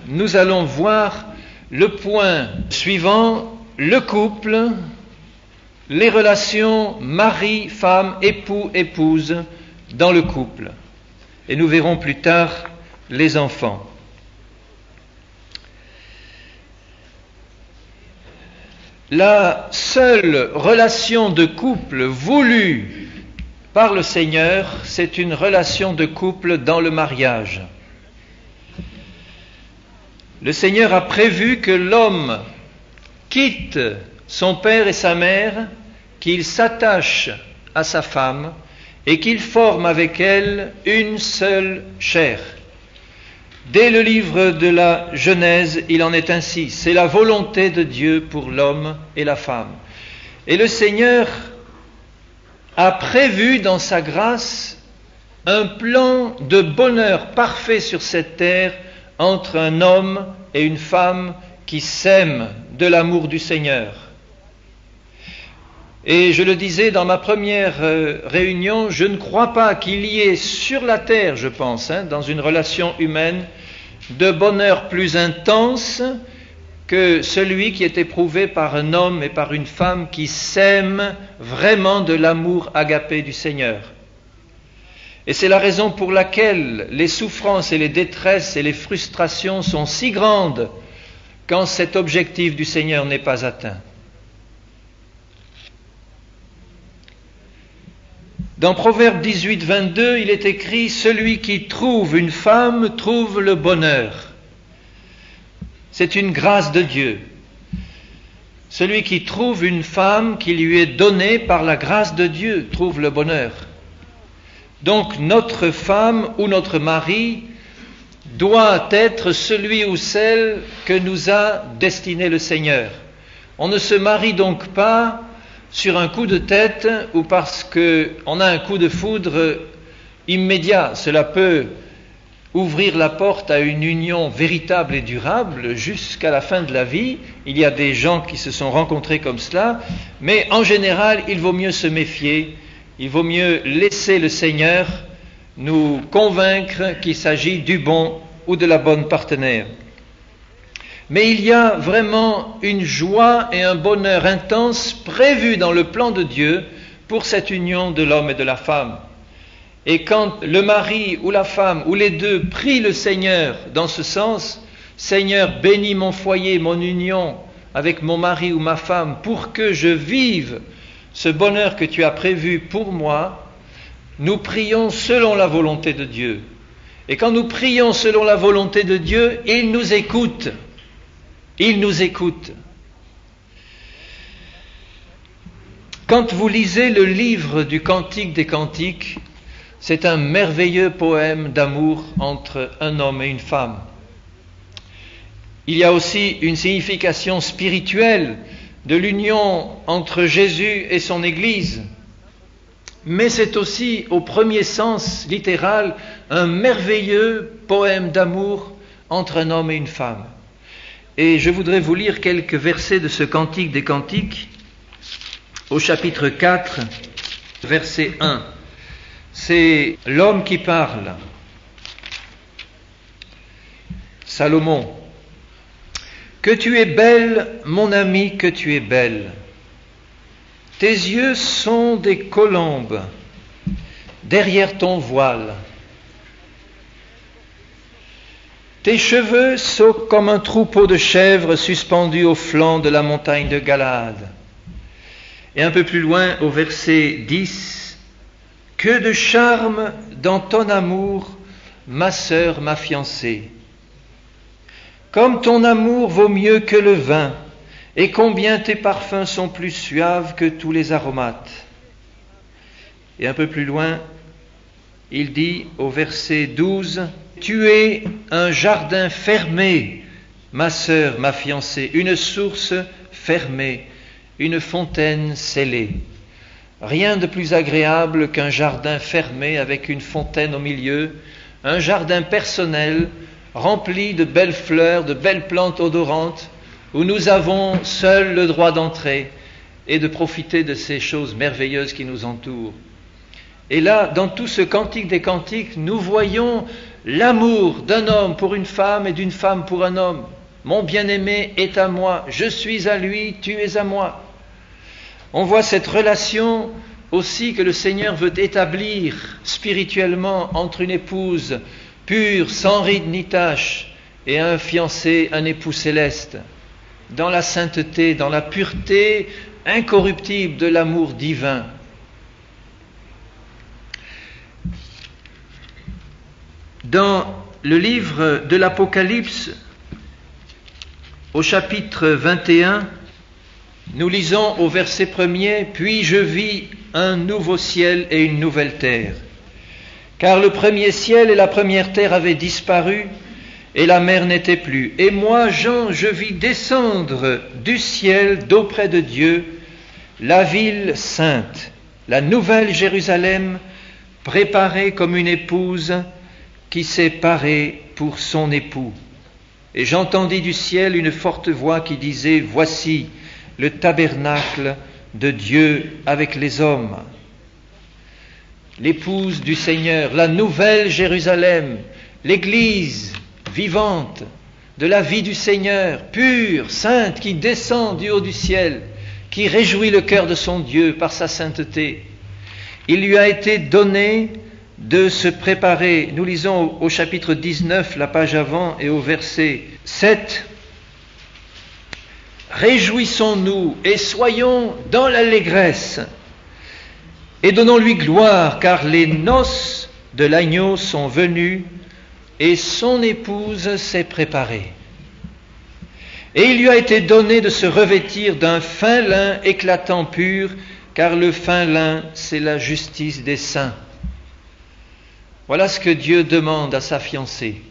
nous allons voir le point suivant, le couple, les relations mari, femme, époux, épouse dans le couple. Et nous verrons plus tard les enfants. La seule relation de couple voulue par le Seigneur, c'est une relation de couple dans le mariage. Le Seigneur a prévu que l'homme quitte son père et sa mère, qu'il s'attache à sa femme et qu'il forme avec elle une seule chair. Dès le livre de la Genèse, il en est ainsi. C'est la volonté de Dieu pour l'homme et la femme. Et le Seigneur a prévu dans sa grâce un plan de bonheur parfait sur cette terre entre un homme et une femme qui s'aiment de l'amour du Seigneur. Et je le disais dans ma première réunion, je ne crois pas qu'il y ait sur la terre, je pense, dans une relation humaine, de bonheur plus intense que celui qui est éprouvé par un homme et par une femme qui s'aiment vraiment de l'amour agapé du Seigneur. Et c'est la raison pour laquelle les souffrances et les détresses et les frustrations sont si grandes quand cet objectif du Seigneur n'est pas atteint. Dans Proverbe 18, 22, il est écrit « Celui qui trouve une femme trouve le bonheur ». C'est une grâce de Dieu. Celui qui trouve une femme qui lui est donnée par la grâce de Dieu trouve le bonheur. Donc notre femme ou notre mari doit être celui ou celle que nous a destiné le Seigneur. On ne se marie donc pas sur un coup de tête ou parce qu'on a un coup de foudre immédiat. Cela peut ouvrir la porte à une union véritable et durable jusqu'à la fin de la vie. Il y a des gens qui se sont rencontrés comme cela, mais en général, il vaut mieux se méfier, il vaut mieux laisser le Seigneur nous convaincre qu'il s'agit du bon ou de la bonne partenaire. Mais il y a vraiment une joie et un bonheur intense prévus dans le plan de Dieu pour cette union de l'homme et de la femme. Et quand le mari ou la femme ou les deux prient le Seigneur dans ce sens, « Seigneur, bénis mon foyer, mon union avec mon mari ou ma femme pour que je vive ce bonheur que tu as prévu pour moi », nous prions selon la volonté de Dieu. Et quand nous prions selon la volonté de Dieu, il nous écoute. Il nous écoute. Quand vous lisez le livre du Cantique des Cantiques, c'est un merveilleux poème d'amour entre un homme et une femme. Il y a aussi une signification spirituelle de l'union entre Jésus et son Église. Mais c'est aussi, au premier sens littéral, un merveilleux poème d'amour entre un homme et une femme. Et je voudrais vous lire quelques versets de ce Cantique des Cantiques, au chapitre 4, verset 1. C'est l'homme qui parle. Salomon. « Que tu es belle, mon ami, que tu es belle. Tes yeux sont des colombes derrière ton voile. Tes cheveux sont comme un troupeau de chèvres suspendus au flanc de la montagne de Galaad. » Et un peu plus loin, au verset 10, « Que de charme dans ton amour, ma sœur, ma fiancée. Comme ton amour vaut mieux que le vin, et combien tes parfums sont plus suaves que tous les aromates. » Et un peu plus loin, il dit au verset 12, « Tu es un jardin fermé, ma sœur, ma fiancée, une source fermée, une fontaine scellée. » Rien de plus agréable qu'un jardin fermé avec une fontaine au milieu, un jardin personnel, rempli de belles fleurs, de belles plantes odorantes, où nous avons seuls le droit d'entrer et de profiter de ces choses merveilleuses qui nous entourent. Et là, dans tout ce cantique des cantiques, nous voyons l'amour d'un homme pour une femme et d'une femme pour un homme. Mon bien-aimé est à moi, je suis à lui, tu es à moi. On voit cette relation aussi que le Seigneur veut établir spirituellement entre une épouse pure, sans ride ni tache, et un fiancé, un époux céleste, dans la sainteté, dans la pureté incorruptible de l'amour divin. Dans le livre de l'Apocalypse, au chapitre 21, nous lisons au verset 1er « Puis je vis un nouveau ciel et une nouvelle terre, car le premier ciel et la première terre avaient disparu, et la mer n'était plus. Et moi, Jean, je vis descendre du ciel d'auprès de Dieu la ville sainte, la nouvelle Jérusalem, préparée comme une épouse qui s'est parée pour son époux. Et j'entendis du ciel une forte voix qui disait « Voici le tabernacle de Dieu avec les hommes. » L'épouse du Seigneur, la nouvelle Jérusalem, l'Église vivante de la vie du Seigneur, pure, sainte, qui descend du haut du ciel, qui réjouit le cœur de son Dieu par sa sainteté. Il lui a été donné de se préparer. Nous lisons au chapitre 19, la page avant, et au verset 7. « Réjouissons-nous et soyons dans l'allégresse et donnons-lui gloire, car les noces de l'agneau sont venues et son épouse s'est préparée. Et il lui a été donné de se revêtir d'un fin lin éclatant pur, car le fin lin, c'est la justice des saints. » Voilà ce que Dieu demande à sa fiancée.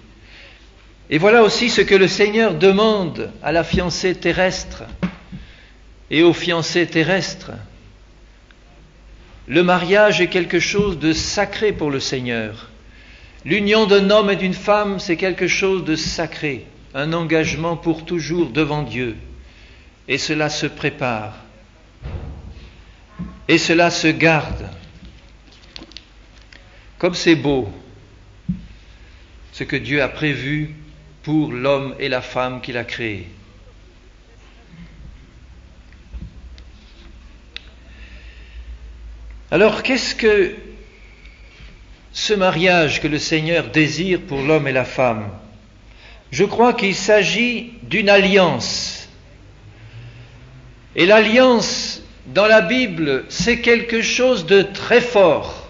Et voilà aussi ce que le Seigneur demande à la fiancée terrestre et aux fiancés terrestres. Le mariage est quelque chose de sacré pour le Seigneur. L'union d'un homme et d'une femme, c'est quelque chose de sacré, un engagement pour toujours devant Dieu. Et cela se prépare. Et cela se garde. Comme c'est beau, ce que Dieu a prévu pour l'homme et la femme qu'il a créés. Alors, qu'est-ce que ce mariage que le Seigneur désire pour l'homme et la femme? Je crois qu'il s'agit d'une alliance. Et l'alliance, dans la Bible, c'est quelque chose de très fort.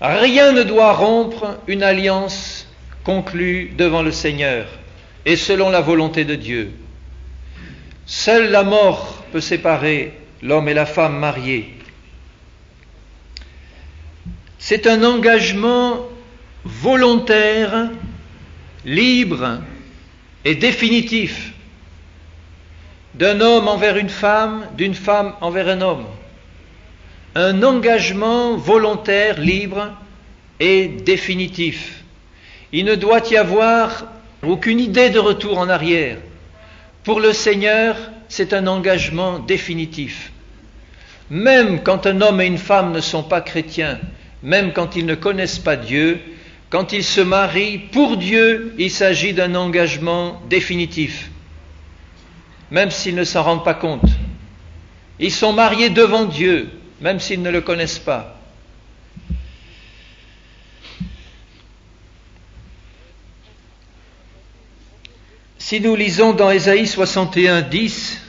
Rien ne doit rompre une alliance conclue devant le Seigneur et selon la volonté de Dieu. Seule la mort peut séparer l'homme et la femme mariés. C'est un engagement volontaire, libre et définitif d'un homme envers une femme, d'une femme envers un homme. Un engagement volontaire, libre et définitif. Il ne doit y avoir aucune idée de retour en arrière. Pour le Seigneur, c'est un engagement définitif. Même quand un homme et une femme ne sont pas chrétiens, même quand ils ne connaissent pas Dieu, quand ils se marient pour Dieu, il s'agit d'un engagement définitif. Même s'ils ne s'en rendent pas compte. Ils sont mariés devant Dieu, même s'ils ne le connaissent pas. Si nous lisons dans Ésaïe 61, 10,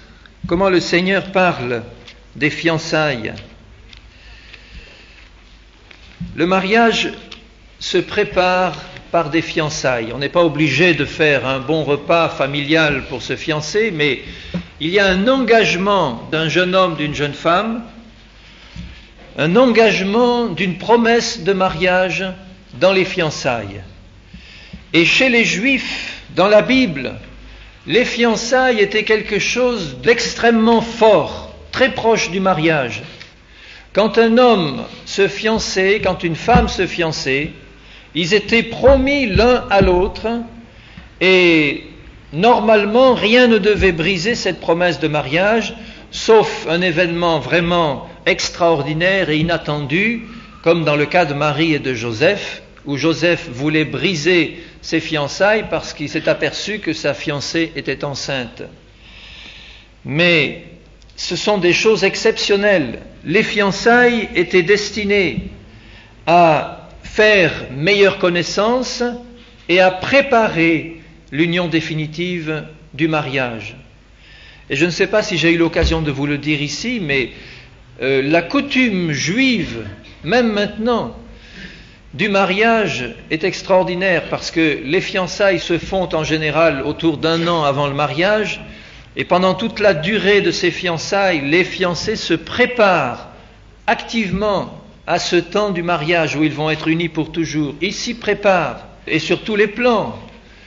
comment le Seigneur parle des fiançailles. Le mariage se prépare par des fiançailles. On n'est pas obligé de faire un bon repas familial pour se fiancer, mais il y a un engagement d'un jeune homme, d'une jeune femme, un engagement d'une promesse de mariage dans les fiançailles. Et chez les Juifs, dans la Bible, les fiançailles étaient quelque chose d'extrêmement fort, très proche du mariage. Quand un homme se fiançait, quand une femme se fiançait, ils étaient promis l'un à l'autre et normalement rien ne devait briser cette promesse de mariage, sauf un événement vraiment extraordinaire et inattendu, comme dans le cas de Marie et de Joseph, où Joseph voulait briser ses fiançailles parce qu'il s'est aperçu que sa fiancée était enceinte. Mais ce sont des choses exceptionnelles. Les fiançailles étaient destinées à faire meilleure connaissance et à préparer l'union définitive du mariage. Et je ne sais pas si j'ai eu l'occasion de vous le dire ici, mais la coutume juive, même maintenant, du mariage est extraordinaire parce que les fiançailles se font en général autour d'un an avant le mariage et pendant toute la durée de ces fiançailles, les fiancés se préparent activement à ce temps du mariage où ils vont être unis pour toujours. Ils s'y préparent et sur tous les plans,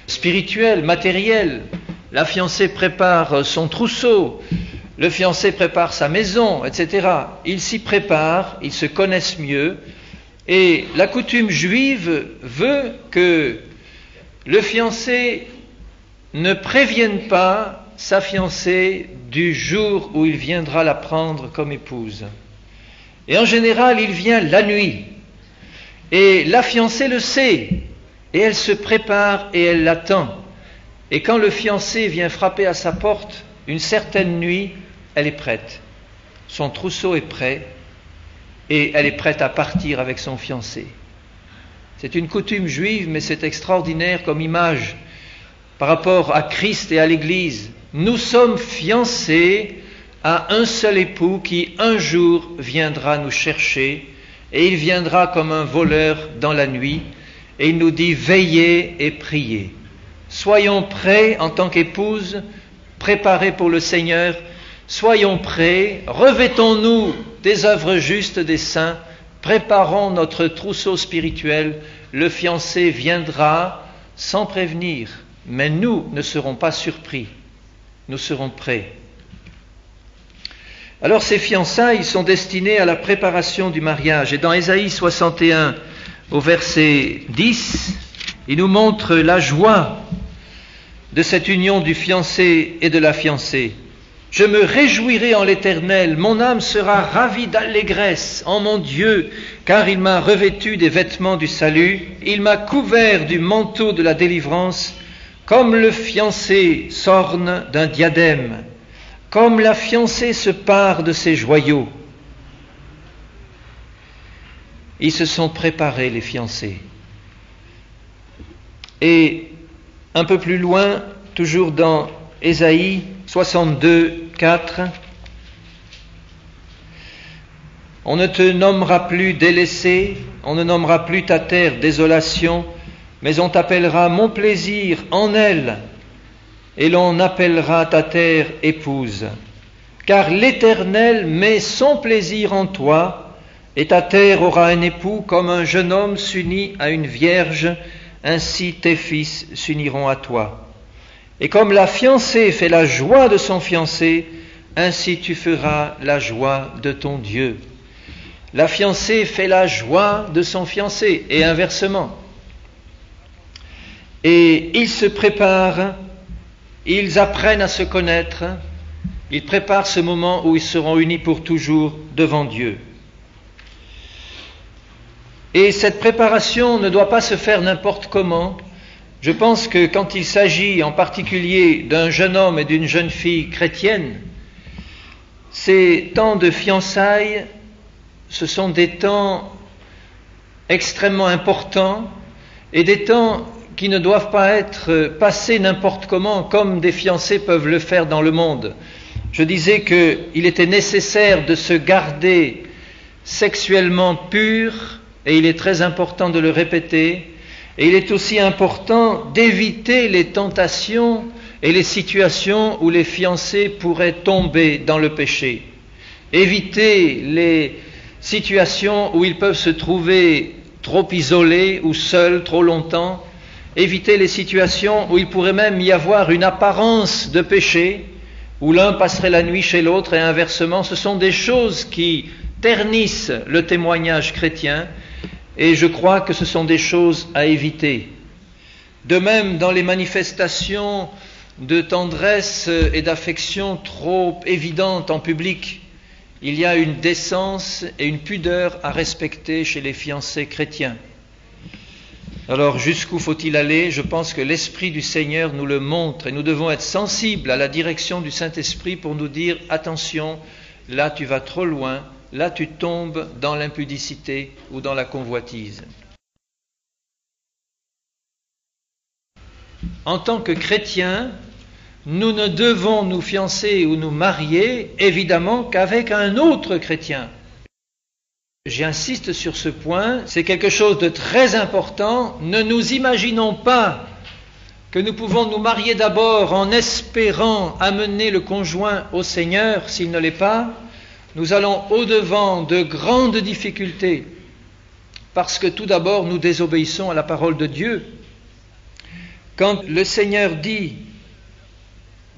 spirituels, matériels. La fiancée prépare son trousseau, le fiancé prépare sa maison, etc. Ils s'y préparent, ils se connaissent mieux. Et la coutume juive veut que le fiancé ne prévienne pas sa fiancée du jour où il viendra la prendre comme épouse. Et en général, il vient la nuit. Et la fiancée le sait. Et elle se prépare et elle l'attend. Et quand le fiancé vient frapper à sa porte, une certaine nuit, elle est prête. Son trousseau est prêt. Et elle est prête à partir avec son fiancé. C'est une coutume juive, mais c'est extraordinaire comme image par rapport à Christ et à l'Église. Nous sommes fiancés à un seul époux qui un jour viendra nous chercher, et il viendra comme un voleur dans la nuit, et il nous dit « Veillez et priez ». Soyons prêts en tant qu'épouse, préparés pour le Seigneur. Soyons prêts, revêtons-nous des œuvres justes des saints, préparons notre trousseau spirituel, le fiancé viendra sans prévenir, mais nous ne serons pas surpris, nous serons prêts. Alors ces fiançailles sont destinées à la préparation du mariage, et dans Ésaïe 61, au verset 10, il nous montre la joie de cette union du fiancé et de la fiancée. Je me réjouirai en l'Éternel, mon âme sera ravie d'allégresse en mon Dieu, car il m'a revêtu des vêtements du salut, il m'a couvert du manteau de la délivrance, comme le fiancé s'orne d'un diadème, comme la fiancée se pare de ses joyaux. Ils se sont préparés, les fiancés. Et un peu plus loin, toujours dans Ésaïe 62, 4, on ne te nommera plus délaissé, on ne nommera plus ta terre désolation, mais on t'appellera mon plaisir en elle, et l'on appellera ta terre épouse. Car l'Éternel met son plaisir en toi, et ta terre aura un époux comme un jeune homme s'unit à une vierge, ainsi tes fils s'uniront à toi. Et comme la fiancée fait la joie de son fiancé, ainsi tu feras la joie de ton Dieu. La fiancée fait la joie de son fiancé, et inversement. Et ils se préparent, ils apprennent à se connaître, ils préparent ce moment où ils seront unis pour toujours devant Dieu. Et cette préparation ne doit pas se faire n'importe comment. Je pense que quand il s'agit en particulier d'un jeune homme et d'une jeune fille chrétienne, ces temps de fiançailles, ce sont des temps extrêmement importants et des temps qui ne doivent pas être passés n'importe comment comme des fiancés peuvent le faire dans le monde. Je disais qu'il était nécessaire de se garder sexuellement pur, et il est très important de le répéter. Et il est aussi important d'éviter les tentations et les situations où les fiancés pourraient tomber dans le péché. Éviter les situations où ils peuvent se trouver trop isolés ou seuls trop longtemps. Éviter les situations où il pourrait même y avoir une apparence de péché, où l'un passerait la nuit chez l'autre et inversement. Ce sont des choses qui ternissent le témoignage chrétien. Et je crois que ce sont des choses à éviter. De même, dans les manifestations de tendresse et d'affection trop évidente en public. Il y a une décence et une pudeur à respecter chez les fiancés chrétiens. Alors jusqu'où faut-il aller? Je pense que l'Esprit du Seigneur nous le montre et nous devons être sensibles à la direction du Saint-Esprit pour nous dire « Attention, là tu vas trop loin, là tu tombes dans l'impudicité ou dans la convoitise. » En tant que chrétiens, nous ne devons nous fiancer ou nous marier évidemment qu'avec un autre chrétien. J'insiste sur ce point, c'est quelque chose de très important. Ne nous imaginons pas que nous pouvons nous marier d'abord en espérant amener le conjoint au Seigneur s'il ne l'est pas. Nous allons au-devant de grandes difficultés parce que tout d'abord nous désobéissons à la parole de Dieu. Quand le Seigneur dit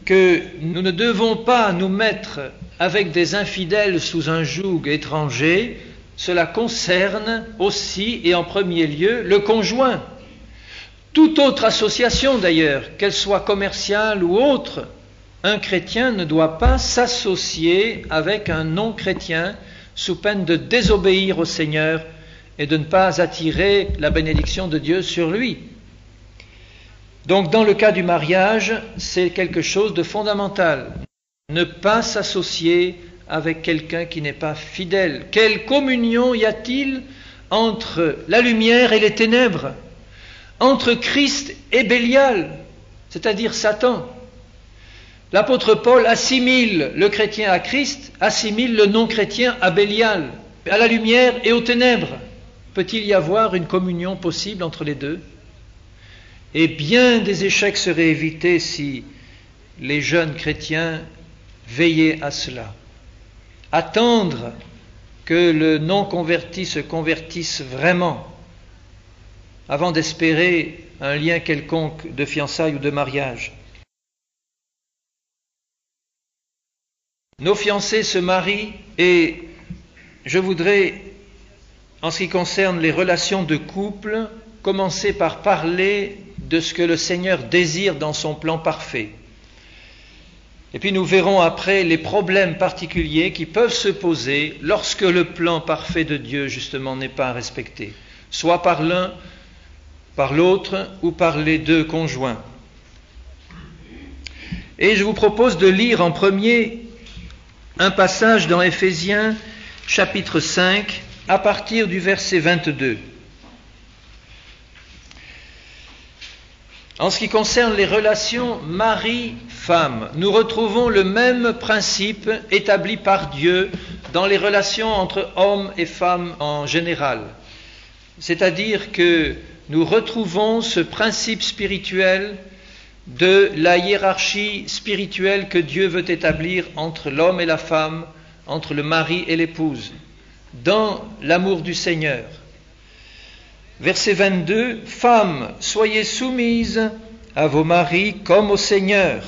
que nous ne devons pas nous mettre avec des infidèles sous un joug étranger, cela concerne aussi et en premier lieu le conjoint. Toute autre association d'ailleurs, qu'elle soit commerciale ou autre, un chrétien ne doit pas s'associer avec un non-chrétien sous peine de désobéir au Seigneur et de ne pas attirer la bénédiction de Dieu sur lui. Donc dans le cas du mariage, c'est quelque chose de fondamental. Ne pas s'associer avec quelqu'un qui n'est pas fidèle. Quelle communion y a-t-il entre la lumière et les ténèbres, entre Christ et Bélial, c'est-à-dire Satan? L'apôtre Paul assimile le chrétien à Christ, assimile le non-chrétien à Bélial, à la lumière et aux ténèbres. Peut-il y avoir une communion possible entre les deux? Et bien des échecs seraient évités si les jeunes chrétiens veillaient à cela. Attendre que le non-converti se convertisse vraiment avant d'espérer un lien quelconque de fiançailles ou de mariage. Nos fiancés se marient et je voudrais, en ce qui concerne les relations de couple, commencer par parler de ce que le Seigneur désire dans son plan parfait. Et puis nous verrons après les problèmes particuliers qui peuvent se poser lorsque le plan parfait de Dieu justement n'est pas respecté, soit par l'un, par l'autre ou par les deux conjoints. Et je vous propose de lire en premier un passage dans Éphésiens chapitre 5 à partir du verset 22. En ce qui concerne les relations mari-femme, nous retrouvons le même principe établi par Dieu dans les relations entre hommes et femmes en général. C'est-à-dire que nous retrouvons ce principe spirituel de la hiérarchie spirituelle que Dieu veut établir entre l'homme et la femme, entre le mari et l'épouse, dans l'amour du Seigneur. Verset 22, « Femmes, soyez soumises à vos maris comme au Seigneur,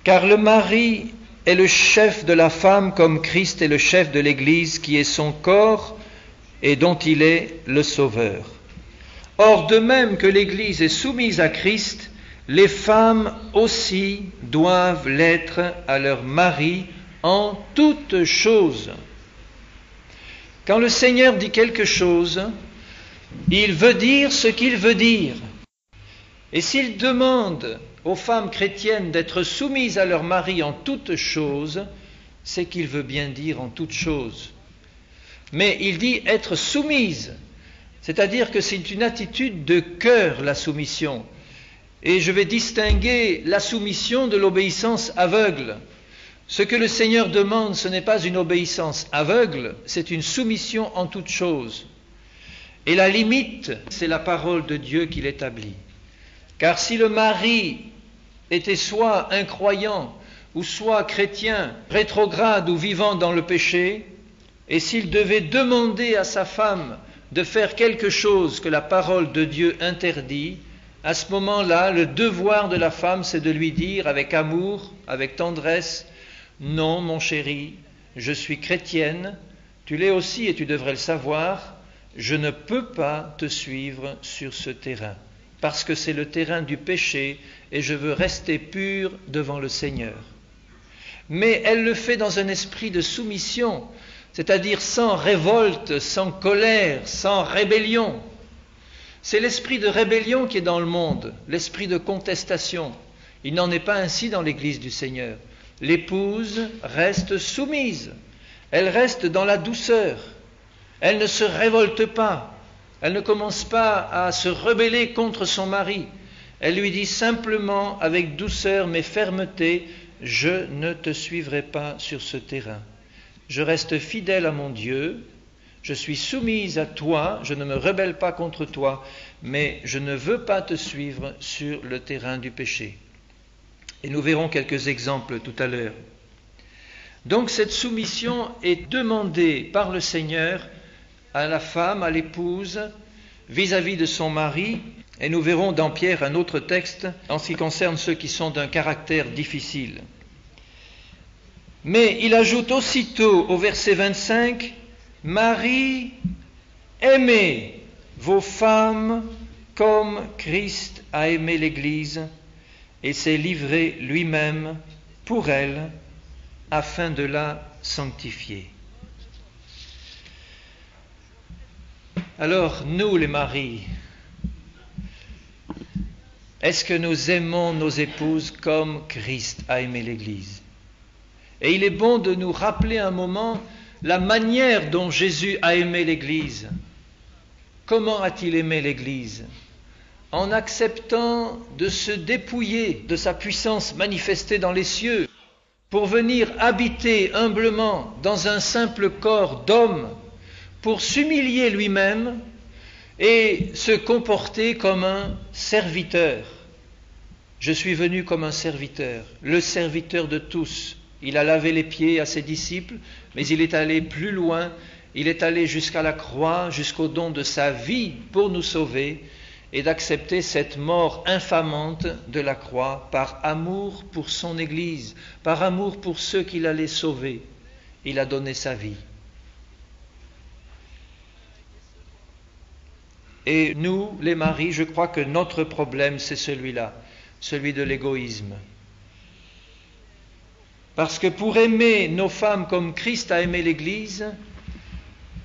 car le mari est le chef de la femme comme Christ est le chef de l'Église qui est son corps et dont il est le Sauveur. Or, de même que l'Église est soumise à Christ, les femmes aussi doivent l'être à leur mari en toutes choses. » Quand le Seigneur dit quelque chose, il veut dire ce qu'il veut dire. Et s'il demande aux femmes chrétiennes d'être soumises à leur mari en toutes choses, c'est qu'il veut bien dire en toutes choses. Mais il dit être soumise, c'est-à-dire que c'est une attitude de cœur, la soumission. Et je vais distinguer la soumission de l'obéissance aveugle. Ce que le Seigneur demande, ce n'est pas une obéissance aveugle, c'est une soumission en toutes choses. Et la limite, c'est la parole de Dieu qui l'établit. Car si le mari était soit incroyant, ou soit chrétien, rétrograde ou vivant dans le péché, et s'il devait demander à sa femme de faire quelque chose que la parole de Dieu interdit, à ce moment-là, le devoir de la femme, c'est de lui dire avec amour, avec tendresse, « Non, mon chéri, je suis chrétienne, tu l'es aussi et tu devrais le savoir, je ne peux pas te suivre sur ce terrain. parce que c'est le terrain du péché et je veux rester pure devant le Seigneur. Mais elle le fait dans un esprit de soumission, c'est-à-dire sans révolte, sans colère, sans rébellion. C'est l'esprit de rébellion qui est dans le monde, l'esprit de contestation. Il n'en est pas ainsi dans l'Église du Seigneur. L'épouse reste soumise, elle reste dans la douceur, elle ne se révolte pas, elle ne commence pas à se rebeller contre son mari. Elle lui dit simplement avec douceur mais fermeté, « Je ne te suivrai pas sur ce terrain. Je reste fidèle à mon Dieu, je suis soumise à toi, je ne me rebelle pas contre toi, mais je ne veux pas te suivre sur le terrain du péché. » Et nous verrons quelques exemples tout à l'heure. Donc cette soumission est demandée par le Seigneur à la femme, à l'épouse, vis-à-vis de son mari. Et nous verrons dans Pierre un autre texte en ce qui concerne ceux qui sont d'un caractère difficile. Mais il ajoute aussitôt au verset 25, « Marie, aimez vos femmes comme Christ a aimé l'Église et s'est livré lui-même pour elle afin de la sanctifier. » Alors, nous les maris, est-ce que nous aimons nos épouses comme Christ a aimé l'Église? Et il est bon de nous rappeler un moment la manière dont Jésus a aimé l'Église. Comment a-t-il aimé l'Église? En acceptant de se dépouiller de sa puissance manifestée dans les cieux pour venir habiter humblement dans un simple corps d'homme, pour s'humilier lui-même et se comporter comme un serviteur. Je suis venu comme un serviteur, le serviteur de tous. Il a lavé les pieds à ses disciples, mais il est allé plus loin, il est allé jusqu'à la croix, jusqu'au don de sa vie pour nous sauver et d'accepter cette mort infamante de la croix par amour pour son Église, par amour pour ceux qu'il allait sauver. Il a donné sa vie. Et nous, les maris, je crois que notre problème, c'est celui-là, celui de l'égoïsme. Parce que pour aimer nos femmes comme Christ a aimé l'Église,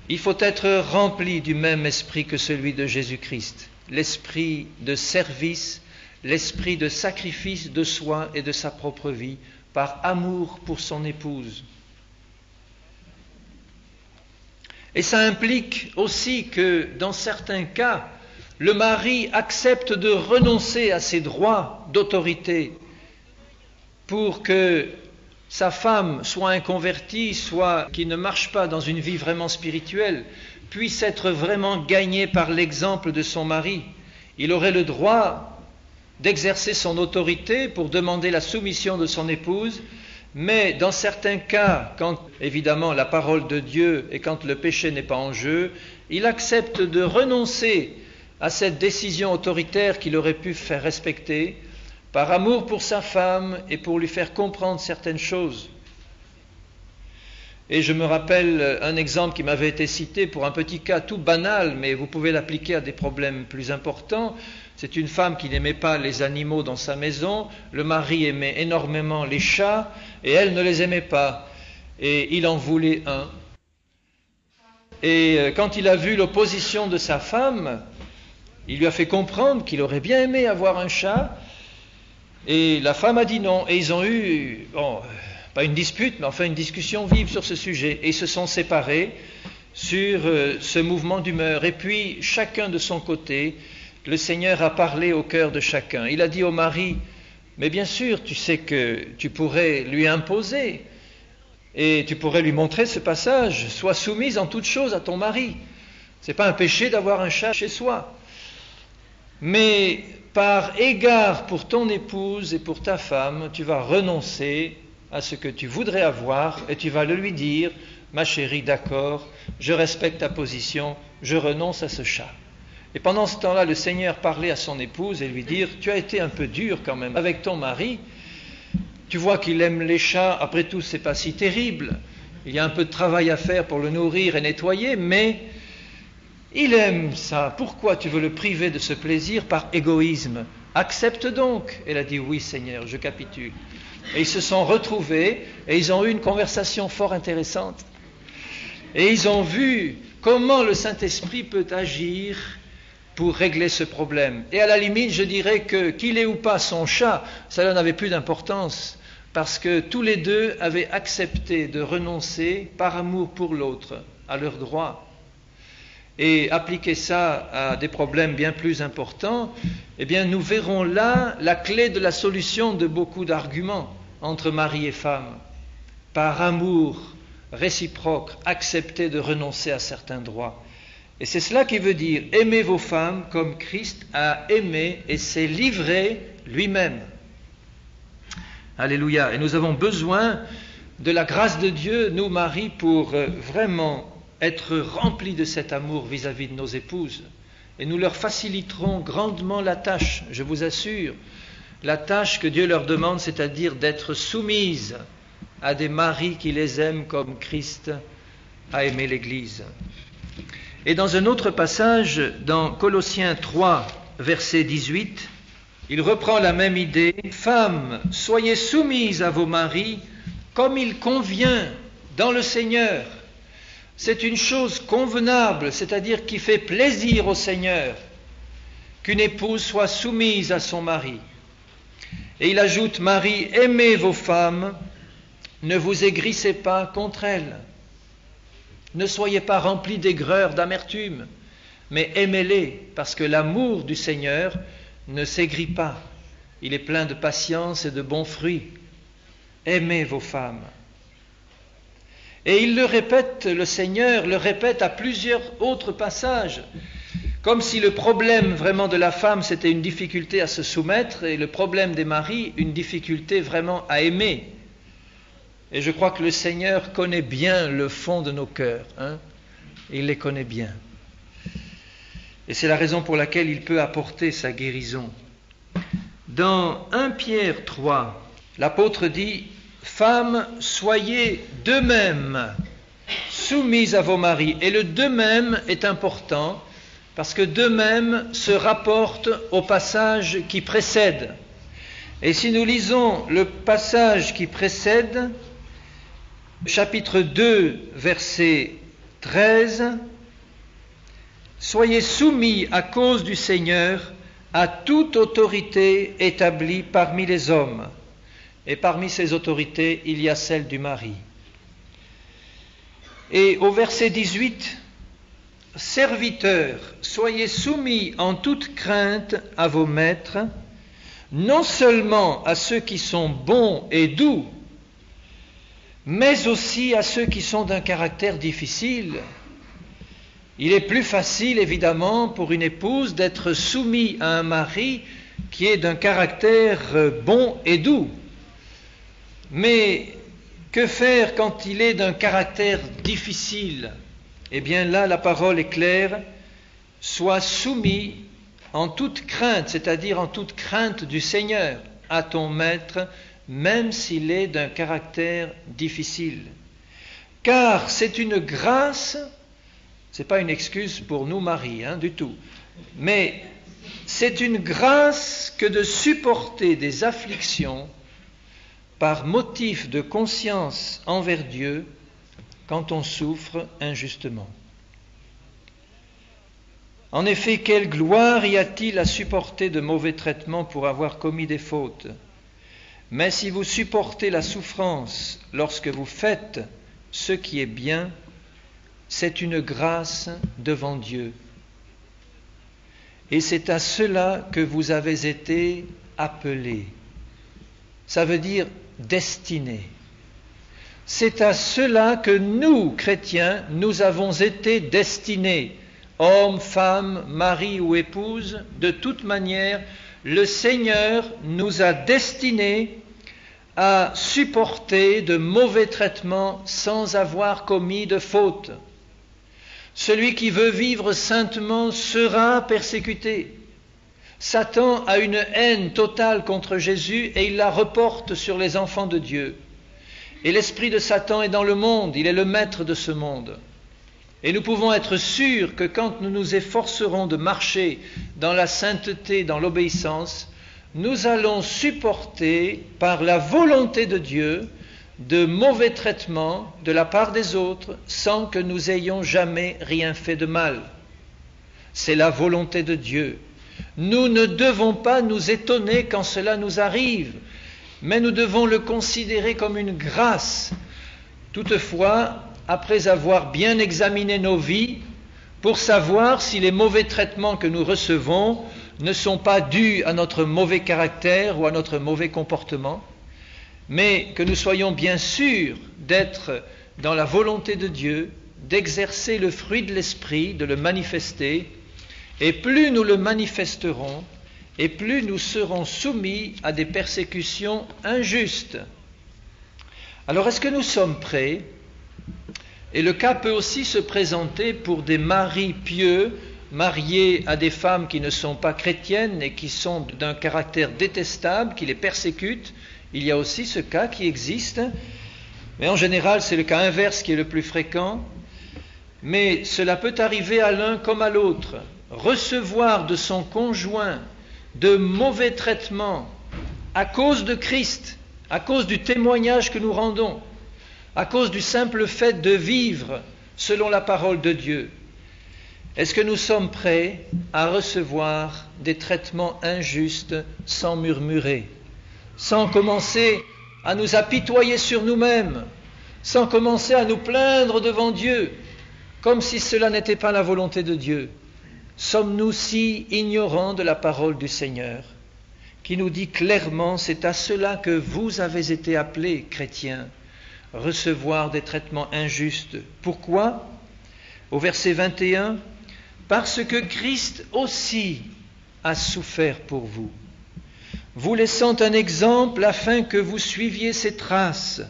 il faut être rempli du même esprit que celui de Jésus-Christ, l'esprit de service, l'esprit de sacrifice de soi et de sa propre vie, par amour pour son épouse. Et ça implique aussi que, dans certains cas, le mari accepte de renoncer à ses droits d'autorité pour que sa femme, soit inconvertie, soit qui ne marche pas dans une vie vraiment spirituelle, puisse être vraiment gagnée par l'exemple de son mari. Il aurait le droit d'exercer son autorité pour demander la soumission de son épouse, mais dans certains cas, quand évidemment la parole de Dieu et quand le péché n'est pas en jeu, il accepte de renoncer à cette décision autoritaire qu'il aurait pu faire respecter par amour pour sa femme et pour lui faire comprendre certaines choses. Et je me rappelle un exemple qui m'avait été cité pour un petit cas tout banal, mais vous pouvez l'appliquer à des problèmes plus importants. C'est une femme qui n'aimait pas les animaux dans sa maison, le mari aimait énormément les chats, et elle ne les aimait pas. Et il en voulait un. Et quand il a vu l'opposition de sa femme, il lui a fait comprendre qu'il aurait bien aimé avoir un chat, et la femme a dit non. Et ils ont eu, pas une dispute, mais enfin une discussion vive sur ce sujet. Et ils se sont séparés sur ce mouvement d'humeur. Et puis, chacun de son côté, le Seigneur a parlé au cœur de chacun. Il a dit au mari, mais bien sûr, tu sais que tu pourrais lui imposer et tu pourrais lui montrer ce passage. Sois soumise en toutes choses à ton mari. C'est pas un péché d'avoir un chat chez soi. Mais par égard pour ton épouse et pour ta femme, tu vas renoncer à ce que tu voudrais avoir et tu vas le lui dire, ma chérie, d'accord, je respecte ta position, je renonce à ce chat. Et pendant ce temps-là, le Seigneur parlait à son épouse et lui dire, tu as été un peu dur quand même avec ton mari, tu vois qu'il aime les chats, après tout c'est pas si terrible, il y a un peu de travail à faire pour le nourrir et nettoyer, mais Il aime ça. Pourquoi tu veux le priver de ce plaisir par égoïsme? Accepte donc. Elle a dit oui Seigneur, je capitule. Et ils se sont retrouvés et ils ont eu une conversation fort intéressante. Et ils ont vu comment le Saint-Esprit peut agir pour régler ce problème. Et à la limite, je dirais que qu'il ait ou pas son chat, ça n'avait plus d'importance, parce que tous les deux avaient accepté de renoncer par amour pour l'autre à leurs droits. Et appliquer ça à des problèmes bien plus importants, eh bien nous verrons là la clé de la solution de beaucoup d'arguments entre mari et femme. Par amour réciproque, accepter de renoncer à certains droits. Et c'est cela qui veut dire aimez vos femmes comme Christ a aimé et s'est livré lui-même. Alléluia. Et nous avons besoin de la grâce de Dieu, nous maris, pour vraiment être remplis de cet amour vis-à-vis de nos épouses. Et nous leur faciliterons grandement la tâche, je vous assure. La tâche que Dieu leur demande, c'est-à-dire d'être soumises à des maris qui les aiment comme Christ a aimé l'Église. Et dans un autre passage, dans Colossiens 3, verset 18, il reprend la même idée. « Femmes, soyez soumises à vos maris comme il convient dans le Seigneur. » C'est une chose convenable, c'est-à-dire qui fait plaisir au Seigneur, qu'une épouse soit soumise à son mari. Et il ajoute, « Marie, aimez vos femmes, ne vous aigrissez pas contre elles. Ne soyez pas remplis d'aigreur, d'amertume, mais aimez-les, parce que l'amour du Seigneur ne s'aigrit pas. Il est plein de patience et de bons fruits. Aimez vos femmes. » Et il le répète, le Seigneur le répète à plusieurs autres passages, comme si le problème vraiment de la femme, c'était une difficulté à se soumettre, et le problème des maris, une difficulté vraiment à aimer. Et je crois que le Seigneur connaît bien le fond de nos cœurs. Il les connaît bien. Et c'est la raison pour laquelle il peut apporter sa guérison. Dans 1 Pierre 3, l'apôtre dit « Femmes, soyez de même soumises à vos maris. » Et le « de même » est important parce que « de même » se rapporte au passage qui précède. Et si nous lisons le passage qui précède, chapitre 2, verset 13, « Soyez soumis à cause du Seigneur à toute autorité établie parmi les hommes. » Et parmi ces autorités, il y a celle du mari. Et au verset 18, « Serviteurs, soyez soumis en toute crainte à vos maîtres, non seulement à ceux qui sont bons et doux, mais aussi à ceux qui sont d'un caractère difficile. » Il est plus facile, évidemment, pour une épouse d'être soumise à un mari qui est d'un caractère bon et doux. Mais que faire quand il est d'un caractère difficile? Eh bien là, la parole est claire. Sois soumis en toute crainte, c'est-à-dire en toute crainte du Seigneur, à ton maître, même s'il est d'un caractère difficile. Car c'est une grâce, ce n'est pas une excuse pour nous maris, du tout, mais c'est une grâce que de supporter des afflictions par motif de conscience envers Dieu quand on souffre injustement. En effet, quelle gloire y a-t-il à supporter de mauvais traitements pour avoir commis des fautes? Mais si vous supportez la souffrance lorsque vous faites ce qui est bien, c'est une grâce devant Dieu. Et c'est à cela que vous avez été appelés. Ça veut dire destinés. C'est à cela que nous, chrétiens, nous avons été destinés. Hommes, femmes, mari ou épouse, de toute manière, le Seigneur nous a destinés à supporter de mauvais traitements sans avoir commis de faute. Celui qui veut vivre saintement sera persécuté. Satan a une haine totale contre Jésus et il la reporte sur les enfants de Dieu. Et l'esprit de Satan est dans le monde, il est le maître de ce monde. Et nous pouvons être sûrs que quand nous nous efforcerons de marcher dans la sainteté, dans l'obéissance, nous allons supporter par la volonté de Dieu de mauvais traitements de la part des autres sans que nous ayons jamais rien fait de mal. C'est la volonté de Dieu. Nous ne devons pas nous étonner quand cela nous arrive, mais nous devons le considérer comme une grâce. Toutefois, après avoir bien examiné nos vies, pour savoir si les mauvais traitements que nous recevons ne sont pas dus à notre mauvais caractère ou à notre mauvais comportement, mais que nous soyons bien sûrs d'être dans la volonté de Dieu, d'exercer le fruit de l'esprit, de le manifester, et plus nous le manifesterons, et plus nous serons soumis à des persécutions injustes. Alors, est-ce que nous sommes prêts? Et le cas peut aussi se présenter pour des maris pieux, mariés à des femmes qui ne sont pas chrétiennes et qui sont d'un caractère détestable, qui les persécutent. Il y a aussi ce cas qui existe, mais en général c'est le cas inverse qui est le plus fréquent. Mais cela peut arriver à l'un comme à l'autre. Recevoir de son conjoint de mauvais traitements à cause de Christ, à cause du témoignage que nous rendons, à cause du simple fait de vivre selon la parole de Dieu. Est-ce que nous sommes prêts à recevoir des traitements injustes sans murmurer, sans commencer à nous apitoyer sur nous-mêmes, sans commencer à nous plaindre devant Dieu, comme si cela n'était pas la volonté de Dieu? Sommes-nous si ignorants de la parole du Seigneur, qui nous dit clairement, c'est à cela que vous avez été appelés, chrétiens, recevoir des traitements injustes. Pourquoi? Au verset 21, parce que Christ aussi a souffert pour vous, vous laissant un exemple afin que vous suiviez ses traces.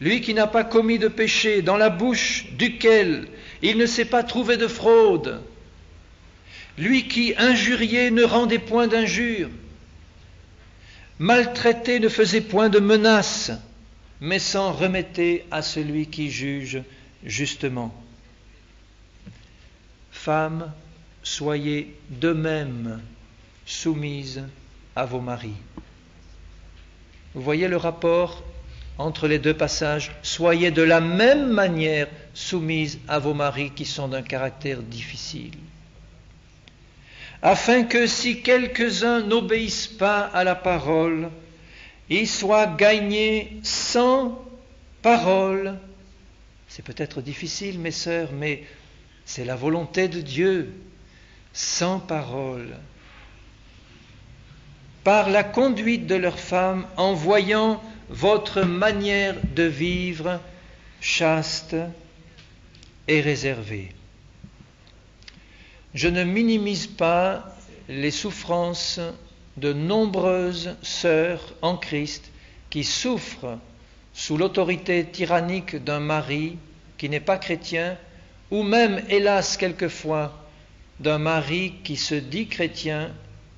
Lui qui n'a pas commis de péché, dans la bouche duquel il ne s'est pas trouvé de fraude. Lui qui, injurié, ne rendait point d'injure. Maltraité, ne faisait point de menaces, mais s'en remettait à celui qui juge justement. Femmes, soyez de même soumises à vos maris. Vous voyez le rapport entre les deux passages? Soyez de la même manière soumises à vos maris qui sont d'un caractère difficile. Afin que si quelques-uns n'obéissent pas à la parole, ils soient gagnés sans parole. C'est peut-être difficile, mes sœurs, mais c'est la volonté de Dieu, sans parole. Par la conduite de leurs femmes, en voyant votre manière de vivre chaste et réservée. Je ne minimise pas les souffrances de nombreuses sœurs en Christ qui souffrent sous l'autorité tyrannique d'un mari qui n'est pas chrétien, ou même, hélas, quelquefois, d'un mari qui se dit chrétien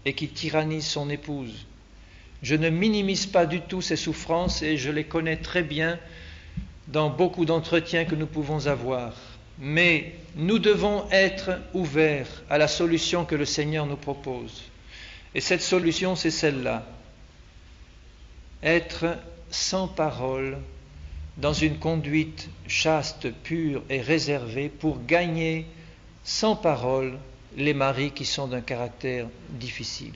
et qui tyrannise son épouse. Je ne minimise pas du tout ces souffrances et je les connais très bien dans beaucoup d'entretiens que nous pouvons avoir. Mais nous devons être ouverts à la solution que le Seigneur nous propose. Et cette solution, c'est celle-là. Être sans parole, dans une conduite chaste, pure et réservée, pour gagner sans parole les maris qui sont d'un caractère difficile.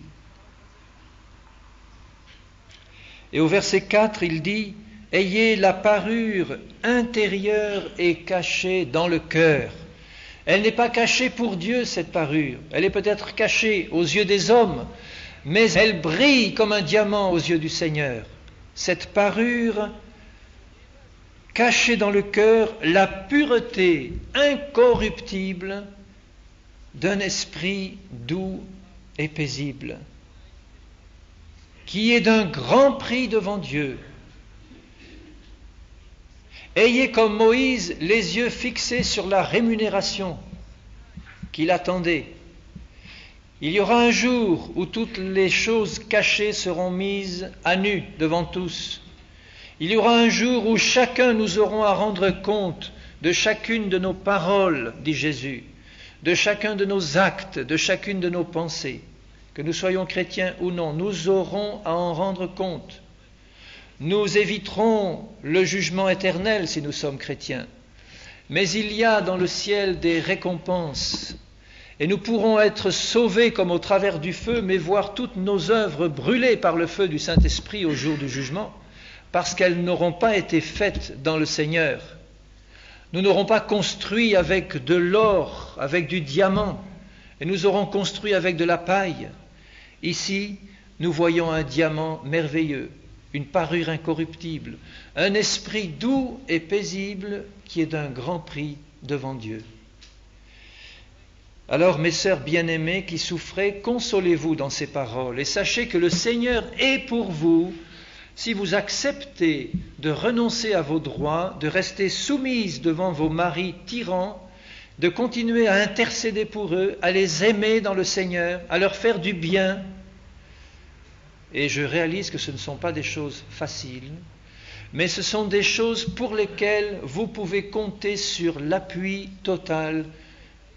Et au verset 4, il dit « Ayez la parure intérieure et cachée dans le cœur ». Elle n'est pas cachée pour Dieu, cette parure. Elle est peut-être cachée aux yeux des hommes, mais elle brille comme un diamant aux yeux du Seigneur. Cette parure cachée dans le cœur, la pureté incorruptible d'un esprit doux et paisible, qui est d'un grand prix devant Dieu. Ayez comme Moïse les yeux fixés sur la rémunération qu'il attendait. Il y aura un jour où toutes les choses cachées seront mises à nu devant tous. Il y aura un jour où chacun nous aurons à rendre compte de chacune de nos paroles, dit Jésus, de chacun de nos actes, de chacune de nos pensées. Que nous soyons chrétiens ou non, nous aurons à en rendre compte. Nous éviterons le jugement éternel si nous sommes chrétiens. Mais il y a dans le ciel des récompenses. Et nous pourrons être sauvés comme au travers du feu, mais voir toutes nos œuvres brûlées par le feu du Saint-Esprit au jour du jugement, parce qu'elles n'auront pas été faites dans le Seigneur. Nous n'aurons pas construit avec de l'or, avec du diamant, et nous aurons construit avec de la paille. Ici, nous voyons un diamant merveilleux, une parure incorruptible, un esprit doux et paisible qui est d'un grand prix devant Dieu. Alors, mes sœurs bien-aimées qui souffrez, consolez-vous dans ces paroles et sachez que le Seigneur est pour vous si vous acceptez de renoncer à vos droits, de rester soumises devant vos maris tyrans, de continuer à intercéder pour eux, à les aimer dans le Seigneur, à leur faire du bien. Et je réalise que ce ne sont pas des choses faciles, mais ce sont des choses pour lesquelles vous pouvez compter sur l'appui total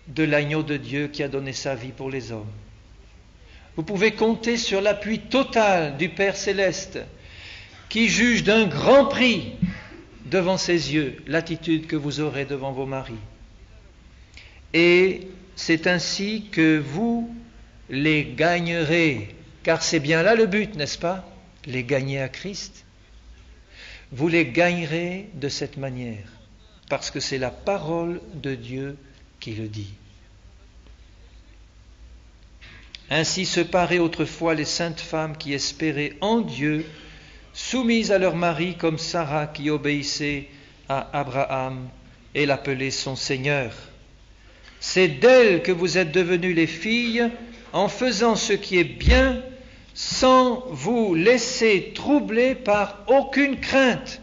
de l'agneau de Dieu qui a donné sa vie pour les hommes. Vous pouvez compter sur l'appui total du Père Céleste qui juge d'un grand prix devant ses yeux l'attitude que vous aurez devant vos maris. Et c'est ainsi que vous les gagnerez, car c'est bien là le but, n'est-ce pas? Les gagner à Christ. Vous les gagnerez de cette manière, parce que c'est la parole de Dieu qui le dit. Ainsi se paraient autrefois les saintes femmes qui espéraient en Dieu, soumises à leur mari comme Sarah qui obéissait à Abraham et l'appelait son Seigneur. C'est d'elles que vous êtes devenues les filles en faisant ce qui est bien sans vous laisser troubler par aucune crainte.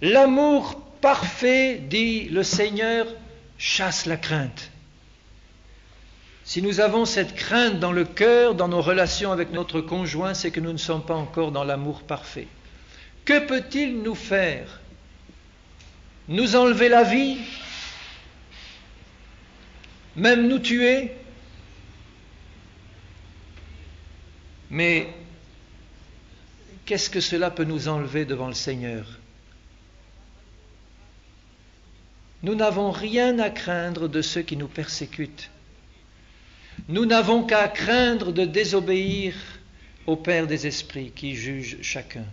L'amour parfait, dit le Seigneur, chasse la crainte. Si nous avons cette crainte dans le cœur, dans nos relations avec notre conjoint, c'est que nous ne sommes pas encore dans l'amour parfait. Que peut-il nous faire? Nous enlever la vie? Même nous tuer? Mais qu'est-ce que cela peut nous enlever devant le Seigneur? Nous n'avons rien à craindre de ceux qui nous persécutent. Nous n'avons qu'à craindre de désobéir au Père des esprits qui juge chacun.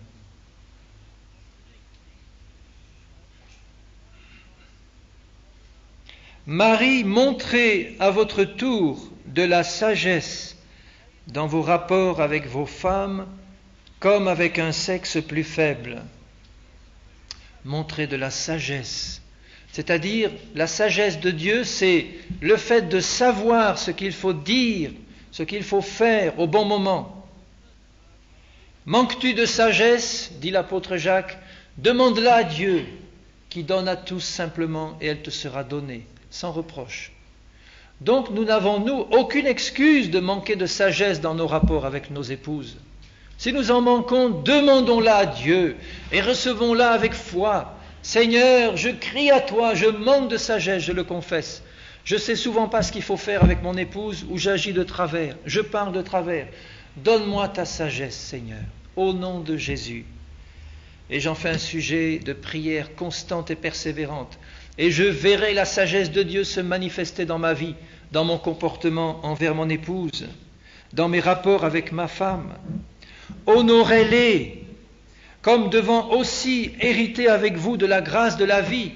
Marie, montrez à votre tour de la sagesse dans vos rapports avec vos femmes comme avec un sexe plus faible. Montrez de la sagesse. C'est-à-dire, la sagesse de Dieu, c'est le fait de savoir ce qu'il faut dire, ce qu'il faut faire au bon moment. Manques-tu de sagesse, dit l'apôtre Jacques, demande-la à Dieu, qui donne à tous simplement, et elle te sera donnée, sans reproche. Donc nous n'avons, nous, aucune excuse de manquer de sagesse dans nos rapports avec nos épouses. Si nous en manquons, demandons-la à Dieu, et recevons-la avec foi. Seigneur, je crie à toi, je manque de sagesse, je le confesse. Je ne sais souvent pas ce qu'il faut faire avec mon épouse ou j'agis de travers, je parle de travers. Donne-moi ta sagesse, Seigneur, au nom de Jésus. Et j'en fais un sujet de prière constante et persévérante. Et je verrai la sagesse de Dieu se manifester dans ma vie, dans mon comportement envers mon épouse, dans mes rapports avec ma femme. Honorez-les, comme devant aussi hériter avec vous de la grâce de la vie.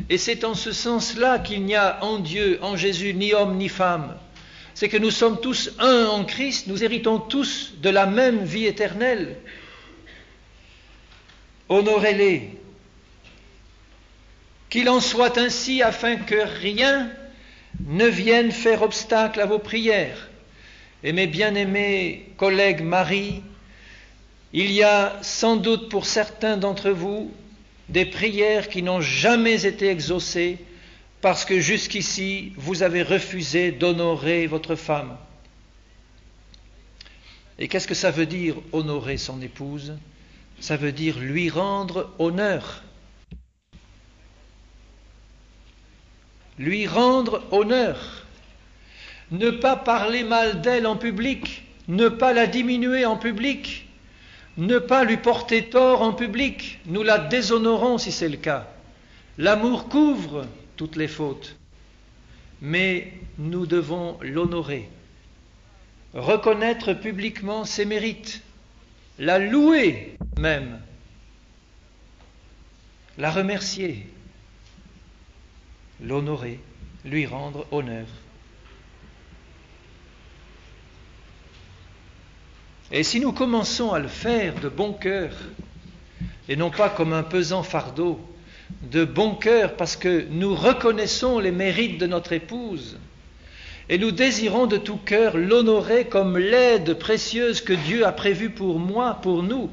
Et c'est en ce sens-là qu'il n'y a en Dieu, en Jésus, ni homme ni femme. C'est que nous sommes tous un en Christ, nous héritons tous de la même vie éternelle. Honorez-les. Qu'il en soit ainsi afin que rien ne vienne faire obstacle à vos prières. Et mes bien-aimés collègues maris, il y a sans doute pour certains d'entre vous des prières qui n'ont jamais été exaucées parce que jusqu'ici vous avez refusé d'honorer votre femme. Et qu'est-ce que ça veut dire honorer son épouse? Ça veut dire lui rendre honneur. lui rendre honneur, ne pas parler mal d'elle en public, ne pas la diminuer en public, ne pas lui porter tort en public. Nous la déshonorons si c'est le cas. L'amour couvre toutes les fautes, mais nous devons l'honorer, reconnaître publiquement ses mérites, la louer même, la remercier, l'honorer, lui rendre honneur. Et si nous commençons à le faire de bon cœur, et non pas comme un pesant fardeau, de bon cœur parce que nous reconnaissons les mérites de notre épouse, et nous désirons de tout cœur l'honorer comme l'aide précieuse que Dieu a prévue pour moi, pour nous,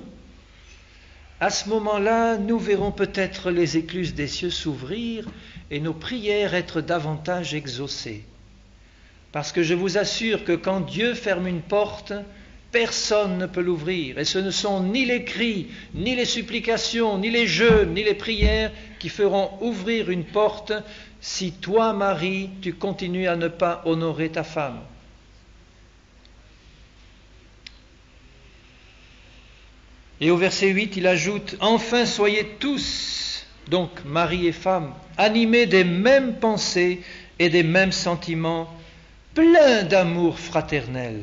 à ce moment-là, nous verrons peut-être les écluses des cieux s'ouvrir et nos prières être davantage exaucées. Parce que je vous assure que quand Dieu ferme une porte, personne ne peut l'ouvrir. Et ce ne sont ni les cris, ni les supplications, ni les jeûnes, ni les prières qui feront ouvrir une porte si toi, Marie, tu continues à ne pas honorer ta femme. Et au verset 8, il ajoute « Enfin soyez tous, donc mari et femme, animés des mêmes pensées et des mêmes sentiments, pleins d'amour fraternel. »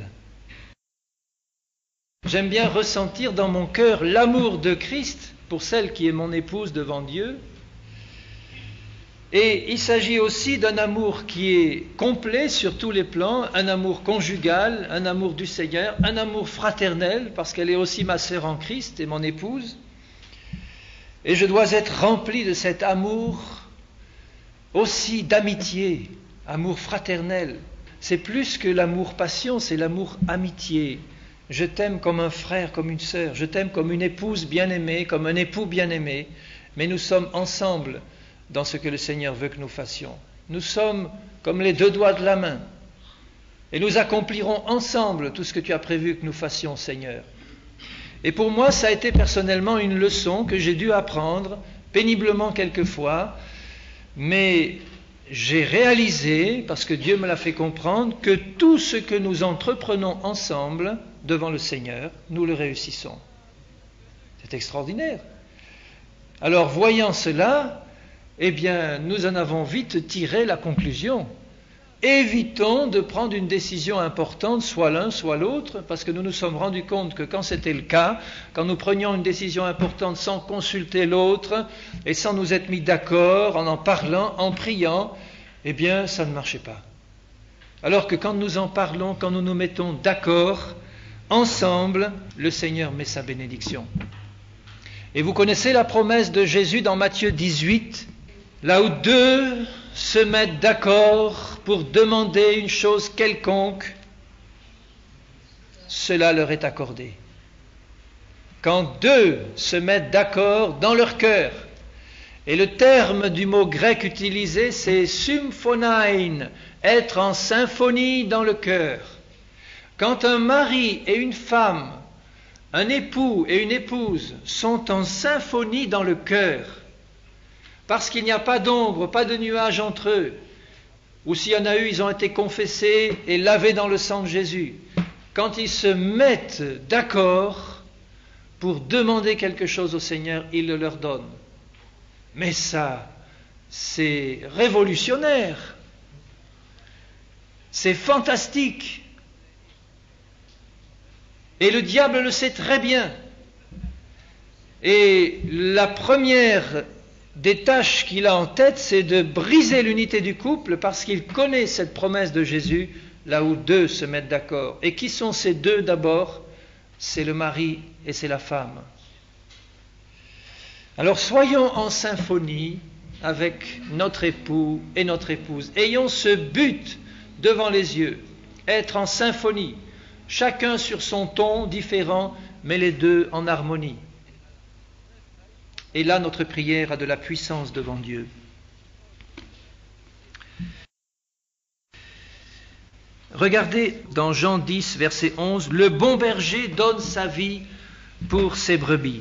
J'aime bien ressentir dans mon cœur l'amour de Christ pour celle qui est mon épouse devant Dieu. Et il s'agit aussi d'un amour qui est complet sur tous les plans, un amour conjugal, un amour du Seigneur, un amour fraternel, parce qu'elle est aussi ma sœur en Christ et mon épouse. Et je dois être rempli de cet amour aussi d'amitié, amour fraternel. C'est plus que l'amour passion, c'est l'amour amitié. Je t'aime comme un frère, comme une sœur, je t'aime comme une épouse bien-aimée, comme un époux bien-aimé, mais nous sommes ensemble dans ce que le Seigneur veut que nous fassions. Nous sommes comme les deux doigts de la main. Et nous accomplirons ensemble tout ce que tu as prévu que nous fassions, Seigneur. Et pour moi, ça a été personnellement une leçon que j'ai dû apprendre, péniblement quelquefois, mais j'ai réalisé, parce que Dieu me l'a fait comprendre, que tout ce que nous entreprenons ensemble devant le Seigneur, nous le réussissons. C'est extraordinaire. Alors, voyant cela, eh bien, nous en avons vite tiré la conclusion. Évitons de prendre une décision importante, soit l'un, soit l'autre, parce que nous nous sommes rendus compte que quand c'était le cas, quand nous prenions une décision importante sans consulter l'autre et sans nous être mis d'accord, en parlant, en priant, eh bien, ça ne marchait pas. Alors que quand nous en parlons, quand nous nous mettons d'accord, ensemble, le Seigneur met sa bénédiction. Et vous connaissez la promesse de Jésus dans Matthieu 18, là où deux se mettent d'accord pour demander une chose quelconque, cela leur est accordé. Quand deux se mettent d'accord dans leur cœur, et le terme du mot grec utilisé, c'est symphonein, être en symphonie dans le cœur. Quand un mari et une femme, un époux et une épouse sont en symphonie dans le cœur, parce qu'il n'y a pas d'ombre, pas de nuage entre eux, ou s'il y en a eu, ils ont été confessés et lavés dans le sang de Jésus. Quand ils se mettent d'accord pour demander quelque chose au Seigneur, il le leur donne. Mais ça, c'est révolutionnaire. C'est fantastique. Et le diable le sait très bien. Et la première des tâches qu'il a en tête, c'est de briser l'unité du couple parce qu'il connaît cette promesse de Jésus, là où deux se mettent d'accord. Et qui sont ces deux d'abord ? C'est le mari et c'est la femme. Alors soyons en symphonie avec notre époux et notre épouse. Ayons ce but devant les yeux, être en symphonie, chacun sur son ton différent, mais les deux en harmonie. Et là, notre prière a de la puissance devant Dieu. Regardez dans Jean 10, verset 11, « Le bon berger donne sa vie pour ses brebis. »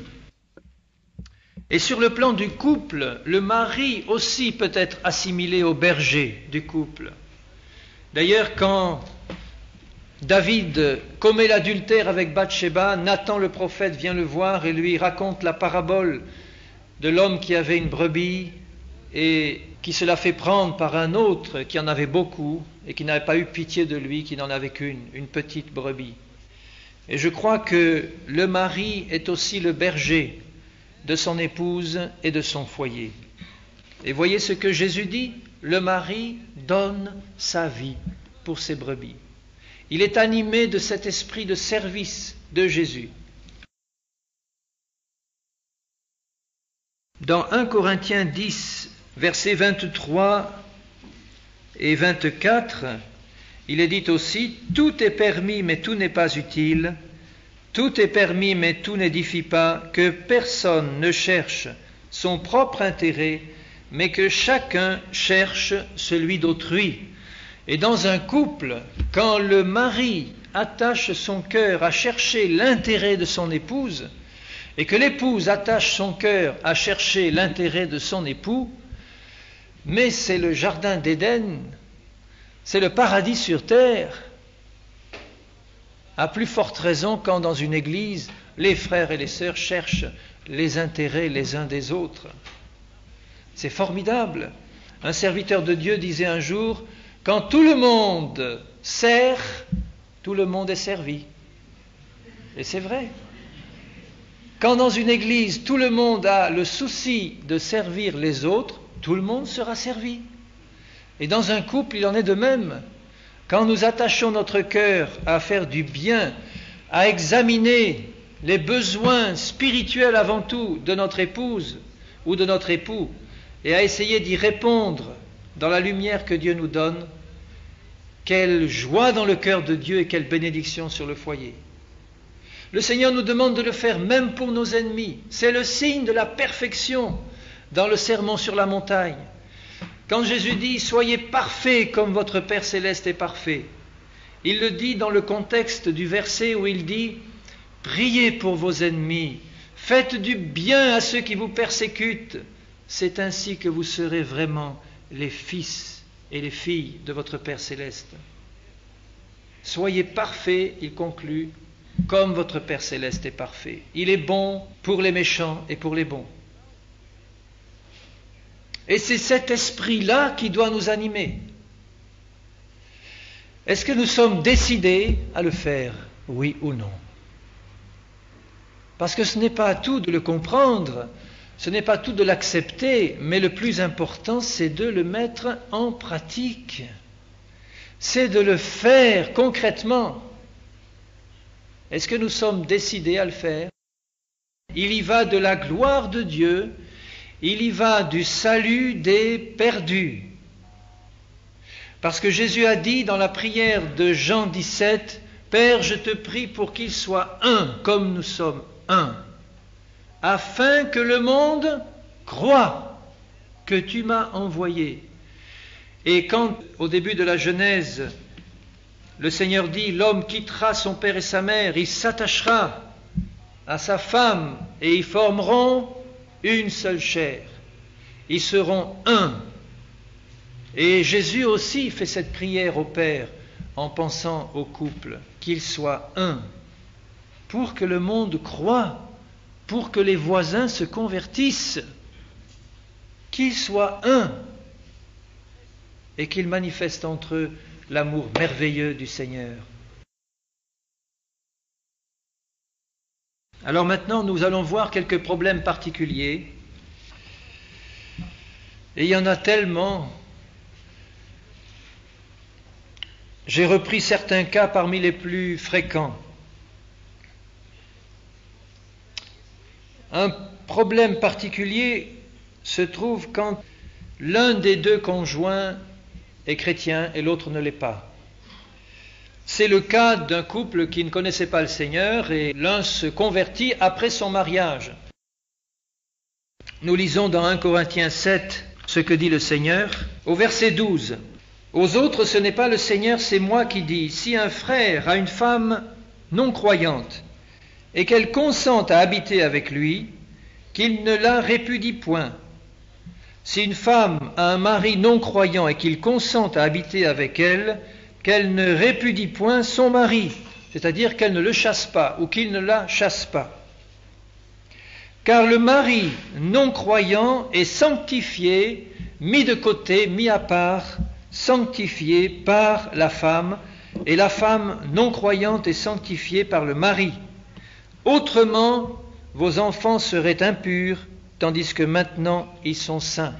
Et sur le plan du couple, le mari aussi peut être assimilé au berger du couple. D'ailleurs, quand David commet l'adultère avec Bathsheba, Nathan le prophète vient le voir et lui raconte la parabole de l'homme qui avait une brebis et qui se l'a fait prendre par un autre qui en avait beaucoup et qui n'avait pas eu pitié de lui, qui n'en avait qu'une, une petite brebis. Et je crois que le mari est aussi le berger de son épouse et de son foyer. Et voyez ce que Jésus dit, le mari donne sa vie pour ses brebis. Il est animé de cet esprit de service de Jésus. Dans 1 Corinthiens 10, versets 23 et 24, il est dit aussi « Tout est permis, mais tout n'est pas utile. Tout est permis, mais tout n'édifie pas. Que personne ne cherche son propre intérêt, mais que chacun cherche celui d'autrui. » Et dans un couple, quand le mari attache son cœur à chercher l'intérêt de son épouse, et que l'épouse attache son cœur à chercher l'intérêt de son époux, mais c'est le jardin d'Éden, c'est le paradis sur terre. À plus forte raison quand dans une église, les frères et les sœurs cherchent les intérêts les uns des autres. C'est formidable. Un serviteur de Dieu disait un jour, quand tout le monde sert, tout le monde est servi. Et c'est vrai. Quand dans une église, tout le monde a le souci de servir les autres, tout le monde sera servi. Et dans un couple, il en est de même. Quand nous attachons notre cœur à faire du bien, à examiner les besoins spirituels avant tout de notre épouse ou de notre époux, et à essayer d'y répondre dans la lumière que Dieu nous donne, quelle joie dans le cœur de Dieu et quelle bénédiction sur le foyer. Le Seigneur nous demande de le faire même pour nos ennemis. C'est le signe de la perfection dans le sermon sur la montagne. Quand Jésus dit « Soyez parfaits comme votre Père céleste est parfait », il le dit dans le contexte du verset où il dit « Priez pour vos ennemis, faites du bien à ceux qui vous persécutent, c'est ainsi que vous serez vraiment les fils et les filles de votre Père céleste. » Soyez parfaits, il conclut, comme votre Père céleste est parfait. Il est bon pour les méchants et pour les bons. Et c'est cet esprit-là qui doit nous animer. Est-ce que nous sommes décidés à le faire, oui ou non? Parce que ce n'est pas à tout de le comprendre, ce n'est pas tout de l'accepter, mais le plus important, c'est de le mettre en pratique. C'est de le faire concrètement. Est-ce que nous sommes décidés à le faire? Il y va de la gloire de Dieu, il y va du salut des perdus. Parce que Jésus a dit dans la prière de Jean 17, « Père, je te prie pour qu'ils soient un, comme nous sommes un, afin que le monde croie que tu m'as envoyé. » Et quand, au début de la Genèse, le Seigneur dit, l'homme quittera son père et sa mère, il s'attachera à sa femme et ils formeront une seule chair. Ils seront un. Et Jésus aussi fait cette prière au Père en pensant au couple, qu'ils soient un, pour que le monde croie, pour que les voisins se convertissent, qu'ils soient un et qu'ils manifestent entre eux l'amour merveilleux du Seigneur. Alors maintenant, nous allons voir quelques problèmes particuliers. Et il y en a tellement. J'ai repris certains cas parmi les plus fréquents. Un problème particulier se trouve quand l'un des deux conjoints est chrétien et l'autre ne l'est pas. C'est le cas d'un couple qui ne connaissait pas le Seigneur et l'un se convertit après son mariage. Nous lisons dans 1 Corinthiens 7 ce que dit le Seigneur au verset 12. « Aux autres, ce n'est pas le Seigneur, c'est moi qui dis, si un frère a une femme non croyante et qu'elle consente à habiter avec lui, qu'il ne la répudie point. Si une femme a un mari non croyant et qu'il consent à habiter avec elle, qu'elle ne répudie point son mari, c'est-à-dire qu'elle ne le chasse pas ou qu'il ne la chasse pas. Car le mari non croyant est sanctifié, mis de côté, mis à part, sanctifié par la femme, et la femme non croyante est sanctifiée par le mari. Autrement, vos enfants seraient impurs, tandis que maintenant ils sont saints.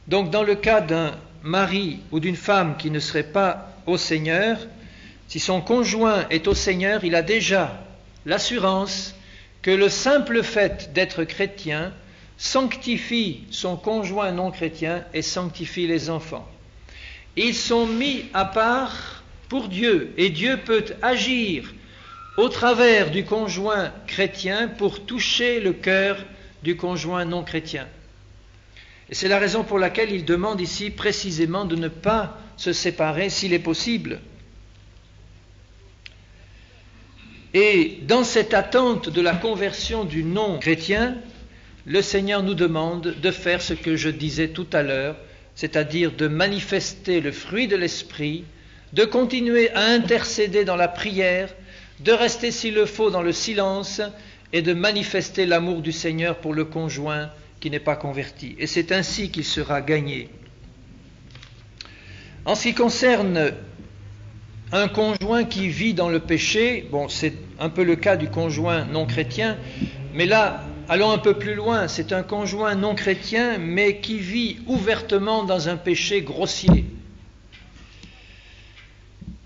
Donc dans le cas d'un mari ou d'une femme qui ne serait pas au Seigneur, si son conjoint est au Seigneur, il a déjà l'assurance que le simple fait d'être chrétien sanctifie son conjoint non chrétien et sanctifie les enfants. Ils sont mis à part pour Dieu, et Dieu peut agir au travers du conjoint chrétien pour toucher le cœur du conjoint non chrétien. Et c'est la raison pour laquelle il demande ici précisément de ne pas se séparer s'il est possible. Et dans cette attente de la conversion du non-chrétien, le Seigneur nous demande de faire ce que je disais tout à l'heure, c'est-à-dire de manifester le fruit de l'Esprit, de continuer à intercéder dans la prière, de rester s'il le faut dans le silence et de manifester l'amour du Seigneur pour le conjoint qui n'est pas converti. Et c'est ainsi qu'il sera gagné. En ce qui concerne un conjoint qui vit dans le péché, bon, c'est un peu le cas du conjoint non chrétien, mais là, allons un peu plus loin, c'est un conjoint non chrétien, mais qui vit ouvertement dans un péché grossier,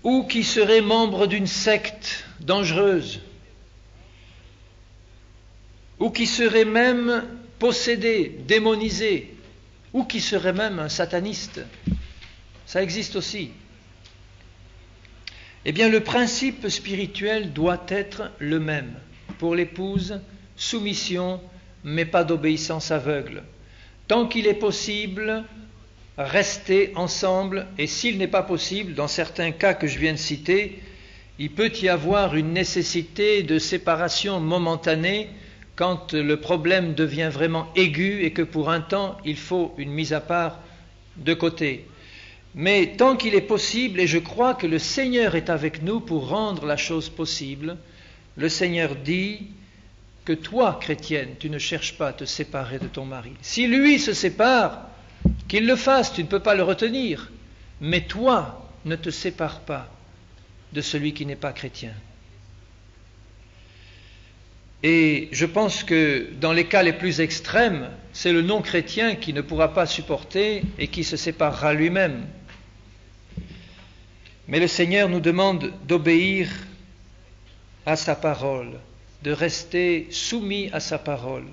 ou qui serait membre d'une secte dangereuse, ou qui serait même possédé, démonisé, ou qui serait même un sataniste. Ça existe aussi. Eh bien, le principe spirituel doit être le même. Pour l'épouse, soumission, mais pas d'obéissance aveugle. Tant qu'il est possible, rester ensemble, et s'il n'est pas possible, dans certains cas que je viens de citer, il peut y avoir une nécessité de séparation momentanée quand le problème devient vraiment aigu et que pour un temps, il faut une mise à part de côté. Mais tant qu'il est possible, et je crois que le Seigneur est avec nous pour rendre la chose possible, le Seigneur dit que toi, chrétienne, tu ne cherches pas à te séparer de ton mari. Si lui se sépare, qu'il le fasse, tu ne peux pas le retenir. Mais toi, ne te sépare pas de celui qui n'est pas chrétien. Et je pense que dans les cas les plus extrêmes, c'est le non-chrétien qui ne pourra pas supporter et qui se séparera lui-même. Mais le Seigneur nous demande d'obéir à sa parole, de rester soumis à sa parole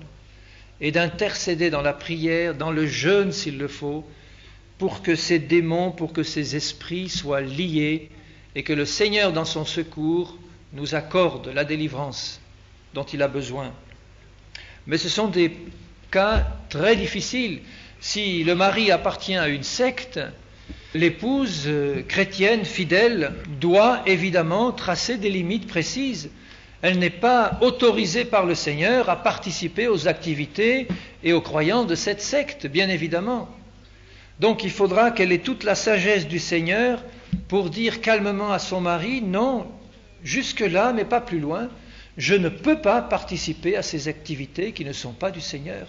et d'intercéder dans la prière, dans le jeûne s'il le faut, pour que ces démons, pour que ces esprits soient liés et que le Seigneur dans son secours nous accorde la délivrance dont il a besoin. Mais ce sont des cas très difficiles. Si le mari appartient à une secte, l'épouse chrétienne fidèle doit évidemment tracer des limites précises. Elle n'est pas autorisée par le Seigneur à participer aux activités et aux croyants de cette secte, bien évidemment. Donc il faudra qu'elle ait toute la sagesse du Seigneur pour dire calmement à son mari, non, jusque-là, mais pas plus loin, je ne peux pas participer à ces activités qui ne sont pas du Seigneur.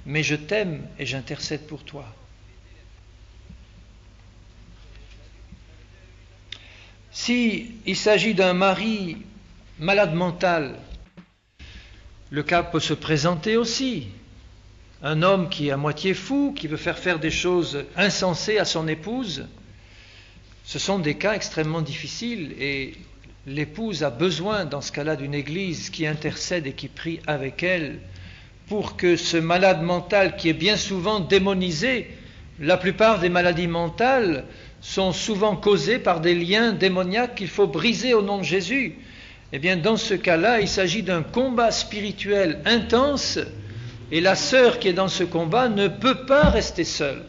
Mais je t'aime et j'intercède pour toi. S'il s'agit d'un mari malade mental, le cas peut se présenter aussi. Un homme qui est à moitié fou, qui veut faire des choses insensées à son épouse, ce sont des cas extrêmement difficiles et l'épouse a besoin dans ce cas-là d'une église qui intercède et qui prie avec elle pour que ce malade mental qui est bien souvent démonisé, la plupart des maladies mentales sont souvent causées par des liens démoniaques qu'il faut briser au nom de Jésus. Eh bien, dans ce cas-là, il s'agit d'un combat spirituel intense et la sœur qui est dans ce combat ne peut pas rester seule.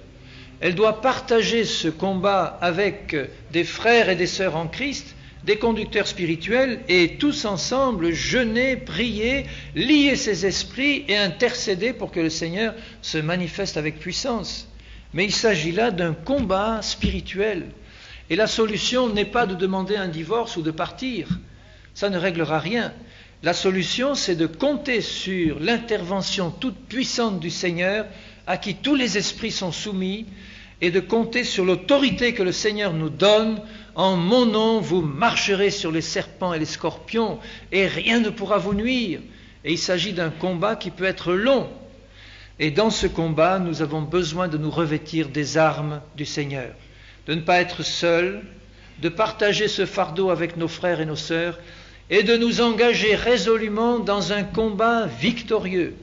Elle doit partager ce combat avec des frères et des sœurs en Christ, des conducteurs spirituels, et tous ensemble jeûner, prier, lier ces esprits et intercéder pour que le Seigneur se manifeste avec puissance. Mais il s'agit là d'un combat spirituel. Et la solution n'est pas de demander un divorce ou de partir. Ça ne réglera rien. La solution, c'est de compter sur l'intervention toute puissante du Seigneur, à qui tous les esprits sont soumis, et de compter sur l'autorité que le Seigneur nous donne. En mon nom, vous marcherez sur les serpents et les scorpions, et rien ne pourra vous nuire. Et il s'agit d'un combat qui peut être long. Et dans ce combat, nous avons besoin de nous revêtir des armes du Seigneur, de ne pas être seuls, de partager ce fardeau avec nos frères et nos sœurs, et de nous engager résolument dans un combat victorieux.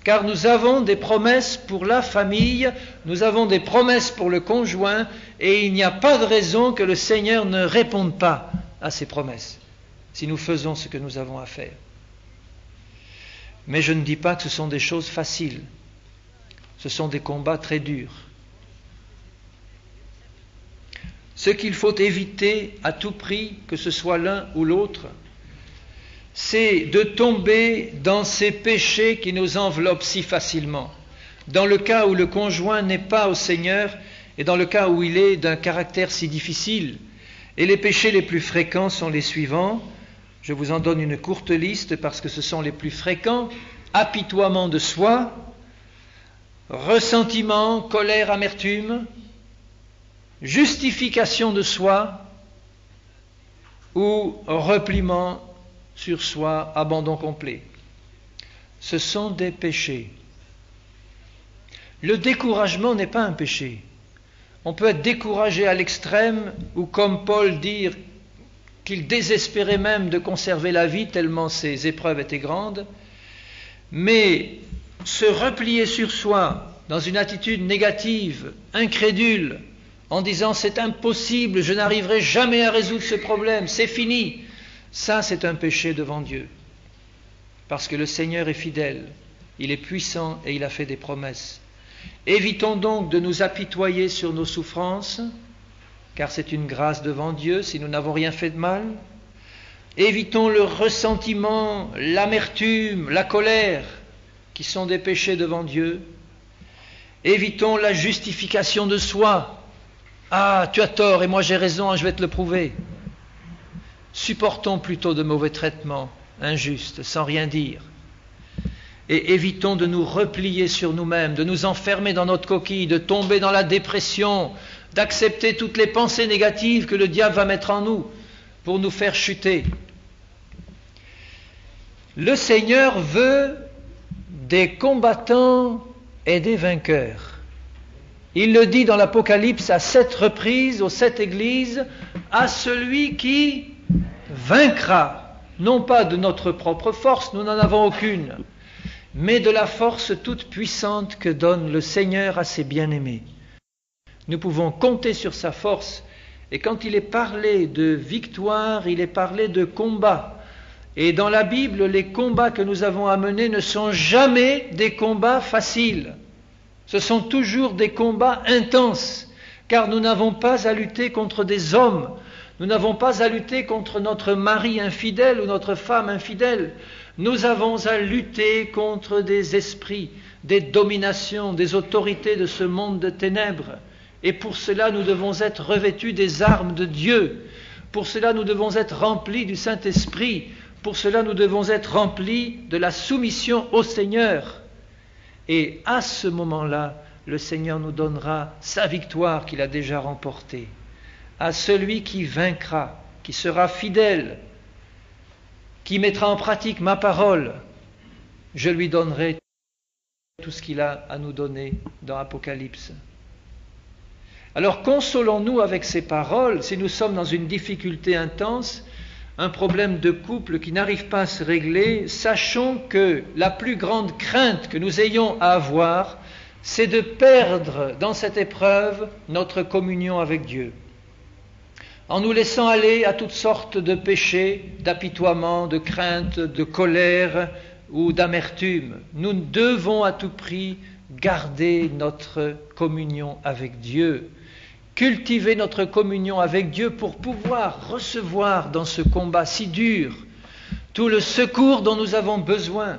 Car nous avons des promesses pour la famille, nous avons des promesses pour le conjoint, et il n'y a pas de raison que le Seigneur ne réponde pas à ces promesses, si nous faisons ce que nous avons à faire. Mais je ne dis pas que ce sont des choses faciles, ce sont des combats très durs. Ce qu'il faut éviter à tout prix, que ce soit l'un ou l'autre, c'est de tomber dans ces péchés qui nous enveloppent si facilement. Dans le cas où le conjoint n'est pas au Seigneur et dans le cas où il est d'un caractère si difficile. Et les péchés les plus fréquents sont les suivants. Je vous en donne une courte liste parce que ce sont les plus fréquents. Apitoiement de soi, ressentiment, colère, amertume, justification de soi ou repliement sur soi, abandon complet. Ce sont des péchés. Le découragement n'est pas un péché. On peut être découragé à l'extrême, ou comme Paul dire qu'il désespérait même de conserver la vie tellement ses épreuves étaient grandes. Mais se replier sur soi dans une attitude négative, incrédule, en disant c'est impossible, je n'arriverai jamais à résoudre ce problème, c'est fini. Ça, c'est un péché devant Dieu. Parce que le Seigneur est fidèle, il est puissant et il a fait des promesses. Évitons donc de nous apitoyer sur nos souffrances, car c'est une grâce devant Dieu si nous n'avons rien fait de mal. Évitons le ressentiment, l'amertume, la colère, qui sont des péchés devant Dieu. Évitons la justification de soi. Ah, tu as tort et moi j'ai raison, je vais te le prouver. Supportons plutôt de mauvais traitements injustes, sans rien dire. Et évitons de nous replier sur nous-mêmes, de nous enfermer dans notre coquille, de tomber dans la dépression, d'accepter toutes les pensées négatives que le diable va mettre en nous pour nous faire chuter. Le Seigneur veut des combattants et des vainqueurs. Il le dit dans l'Apocalypse à 7 reprises, aux 7 églises, à celui qui vaincra, non pas de notre propre force, nous n'en avons aucune, mais de la force toute puissante que donne le Seigneur à ses bien-aimés. Nous pouvons compter sur sa force, et quand il est parlé de victoire, il est parlé de combat. Et dans la Bible, les combats que nous avons à mener ne sont jamais des combats faciles. Ce sont toujours des combats intenses, car nous n'avons pas à lutter contre des hommes, nous n'avons pas à lutter contre notre mari infidèle ou notre femme infidèle. Nous avons à lutter contre des esprits, des dominations, des autorités de ce monde de ténèbres. Et pour cela, nous devons être revêtus des armes de Dieu. Pour cela, nous devons être remplis du Saint-Esprit. Pour cela, nous devons être remplis de la soumission au Seigneur. Et à ce moment-là, le Seigneur nous donnera sa victoire qu'il a déjà remportée. À celui qui vaincra, qui sera fidèle, qui mettra en pratique ma parole, je lui donnerai tout ce qu'il a à nous donner dans Apocalypse. Alors consolons-nous avec ces paroles, si nous sommes dans une difficulté intense, un problème de couple qui n'arrive pas à se régler, sachons que la plus grande crainte que nous ayons à avoir, c'est de perdre dans cette épreuve notre communion avec Dieu. En nous laissant aller à toutes sortes de péchés, d'apitoiement, de crainte, de colère ou d'amertume, nous devons à tout prix garder notre communion avec Dieu, cultiver notre communion avec Dieu pour pouvoir recevoir dans ce combat si dur tout le secours dont nous avons besoin,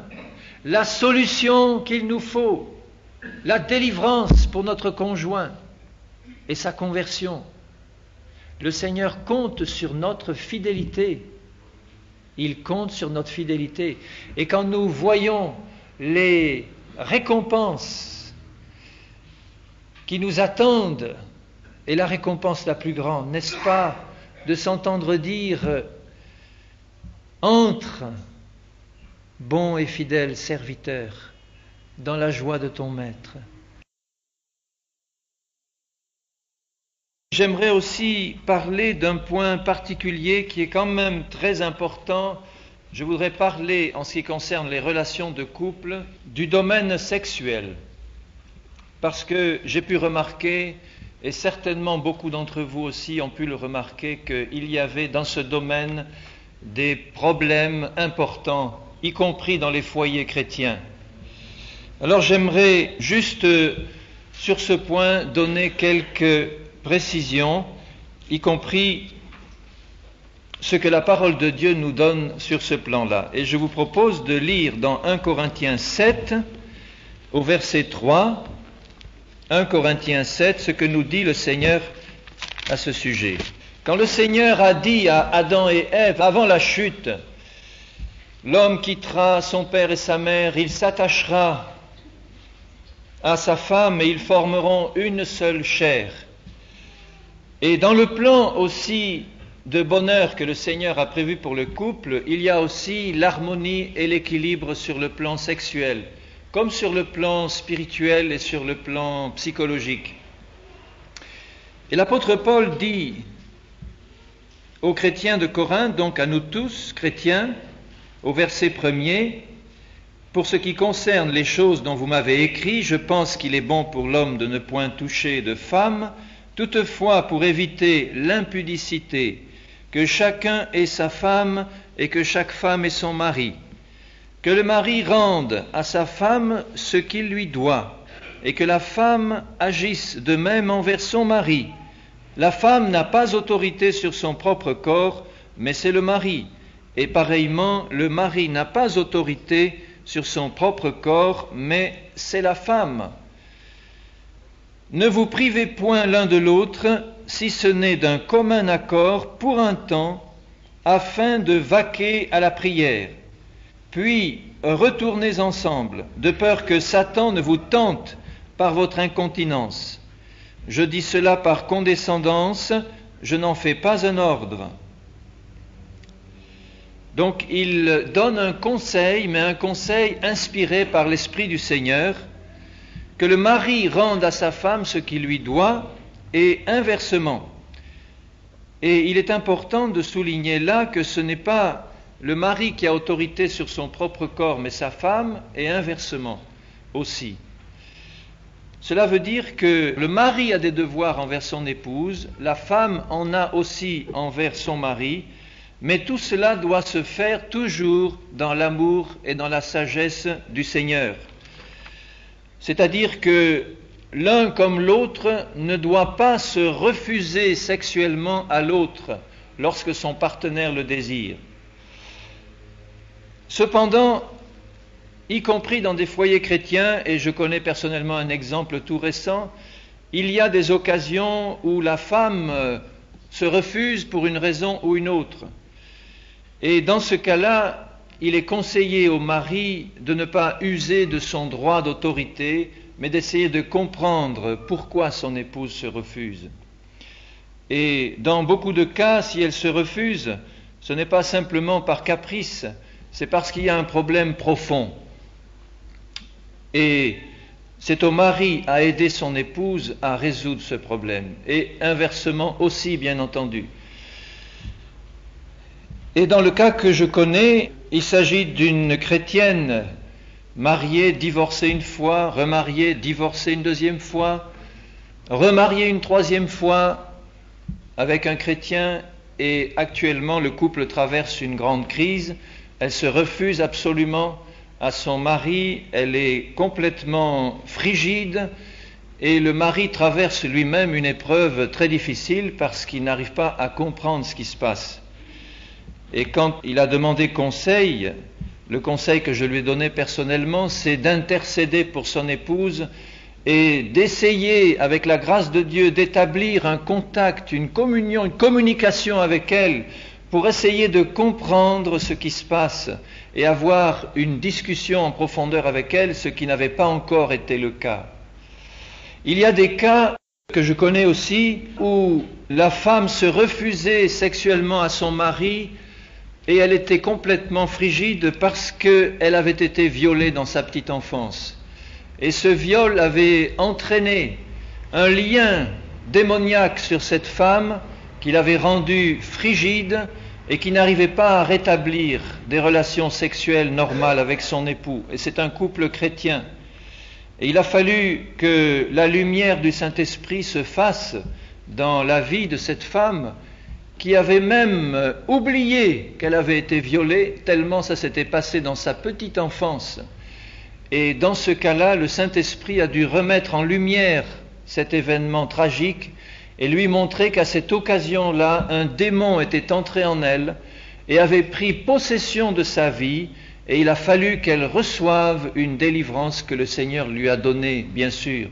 la solution qu'il nous faut, la délivrance pour notre conjoint et sa conversion. Le Seigneur compte sur notre fidélité. Il compte sur notre fidélité. Et quand nous voyons les récompenses qui nous attendent, et la récompense la plus grande, n'est-ce pas, de s'entendre dire « Entre, bon et fidèle serviteur, dans la joie de ton maître ». J'aimerais aussi parler d'un point particulier qui est quand même très important. Je voudrais parler, en ce qui concerne les relations de couple, du domaine sexuel. Parce que j'ai pu remarquer, et certainement beaucoup d'entre vous aussi ont pu le remarquer, qu'il y avait dans ce domaine des problèmes importants, y compris dans les foyers chrétiens. Alors j'aimerais juste sur ce point donner quelques précisions, y compris ce que la parole de Dieu nous donne sur ce plan-là. Et je vous propose de lire dans 1 Corinthiens 7, au verset 3, 1 Corinthiens 7, ce que nous dit le Seigneur à ce sujet. Quand le Seigneur a dit à Adam et Ève, avant la chute, l'homme quittera son père et sa mère, il s'attachera à sa femme et ils formeront une seule chair. Et dans le plan aussi de bonheur que le Seigneur a prévu pour le couple, il y a aussi l'harmonie et l'équilibre sur le plan sexuel, comme sur le plan spirituel et sur le plan psychologique. Et l'apôtre Paul dit aux chrétiens de Corinthe, donc à nous tous, chrétiens, au verset 1er, « Pour ce qui concerne les choses dont vous m'avez écrit, je pense qu'il est bon pour l'homme de ne point toucher de femme, toutefois pour éviter l'impudicité, que chacun ait sa femme et que chaque femme ait son mari. Que le mari rende à sa femme ce qu'il lui doit, et que la femme agisse de même envers son mari. La femme n'a pas autorité sur son propre corps, mais c'est le mari. Et pareillement, le mari n'a pas autorité sur son propre corps, mais c'est la femme. Ne vous privez point l'un de l'autre, si ce n'est d'un commun accord pour un temps, afin de vaquer à la prière. Puis retournez ensemble, de peur que Satan ne vous tente par votre incontinence. Je dis cela par condescendance, je n'en fais pas un ordre. » Donc il donne un conseil, mais un conseil inspiré par l'Esprit du Seigneur, que le mari rende à sa femme ce qu'il lui doit, et inversement. Et il est important de souligner là que ce n'est pas le mari qui a autorité sur son propre corps, mais sa femme, et inversement aussi. Cela veut dire que le mari a des devoirs envers son épouse, la femme en a aussi envers son mari, mais tout cela doit se faire toujours dans l'amour et dans la sagesse du Seigneur. C'est-à-dire que l'un comme l'autre ne doit pas se refuser sexuellement à l'autre lorsque son partenaire le désire. Cependant, y compris dans des foyers chrétiens, et je connais personnellement un exemple tout récent, il y a des occasions où la femme se refuse pour une raison ou une autre. Et dans ce cas-là, il est conseillé au mari de ne pas user de son droit d'autorité, mais d'essayer de comprendre pourquoi son épouse se refuse. Et dans beaucoup de cas, si elle se refuse, ce n'est pas simplement par caprice, c'est parce qu'il y a un problème profond. Et c'est au mari à aider son épouse à résoudre ce problème, et inversement aussi, bien entendu. Et dans le cas que je connais, il s'agit d'une chrétienne mariée, divorcée une fois, remariée, divorcée une deuxième fois, remariée une troisième fois avec un chrétien, et actuellement le couple traverse une grande crise. Elle se refuse absolument à son mari, elle est complètement frigide et le mari traverse lui-même une épreuve très difficile parce qu'il n'arrive pas à comprendre ce qui se passe. Et quand il a demandé conseil, le conseil que je lui ai donné personnellement, c'est d'intercéder pour son épouse et d'essayer, avec la grâce de Dieu, d'établir un contact, une communion, une communication avec elle pour essayer de comprendre ce qui se passe et avoir une discussion en profondeur avec elle, ce qui n'avait pas encore été le cas. Il y a des cas que je connais aussi où la femme se refusait sexuellement à son mari et elle était complètement frigide parce qu'elle avait été violée dans sa petite enfance. Et ce viol avait entraîné un lien démoniaque sur cette femme qui l'avait rendue frigide et qui n'arrivait pas à rétablir des relations sexuelles normales avec son époux. Et c'est un couple chrétien. Et il a fallu que la lumière du Saint-Esprit se fasse dans la vie de cette femme qui avait même oublié qu'elle avait été violée, tellement ça s'était passé dans sa petite enfance. Et dans ce cas-là, le Saint-Esprit a dû remettre en lumière cet événement tragique et lui montrer qu'à cette occasion-là, un démon était entré en elle et avait pris possession de sa vie, et il a fallu qu'elle reçoive une délivrance que le Seigneur lui a donnée, bien sûr,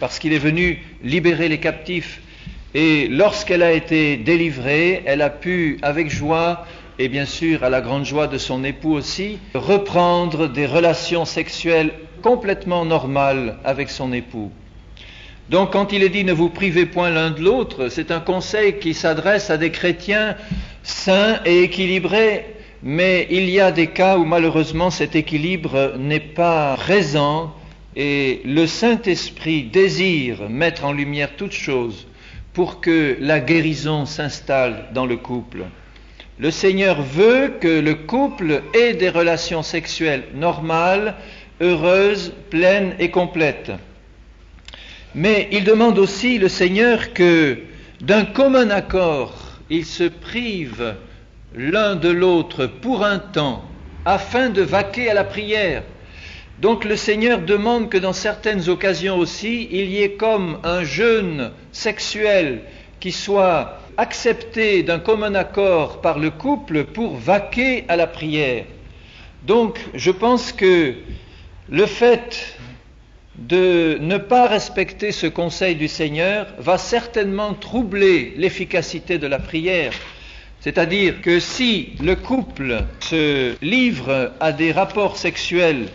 parce qu'il est venu libérer les captifs. Et lorsqu'elle a été délivrée, elle a pu, avec joie, et bien sûr à la grande joie de son époux aussi, reprendre des relations sexuelles complètement normales avec son époux. Donc quand il est dit « ne vous privez point l'un de l'autre », c'est un conseil qui s'adresse à des chrétiens sains et équilibrés, mais il y a des cas où malheureusement cet équilibre n'est pas présent et le Saint-Esprit désire mettre en lumière toutes choses pour que la guérison s'installe dans le couple. Le Seigneur veut que le couple ait des relations sexuelles normales, heureuses, pleines et complètes. Mais il demande aussi, le Seigneur, que d'un commun accord, ils se privent l'un de l'autre pour un temps, afin de vaquer à la prière. Donc le Seigneur demande que dans certaines occasions aussi, il y ait comme un jeûne sexuel qui soit accepté d'un commun accord par le couple pour vaquer à la prière. Donc je pense que le fait de ne pas respecter ce conseil du Seigneur va certainement troubler l'efficacité de la prière. C'est-à-dire que si le couple se livre à des rapports sexuels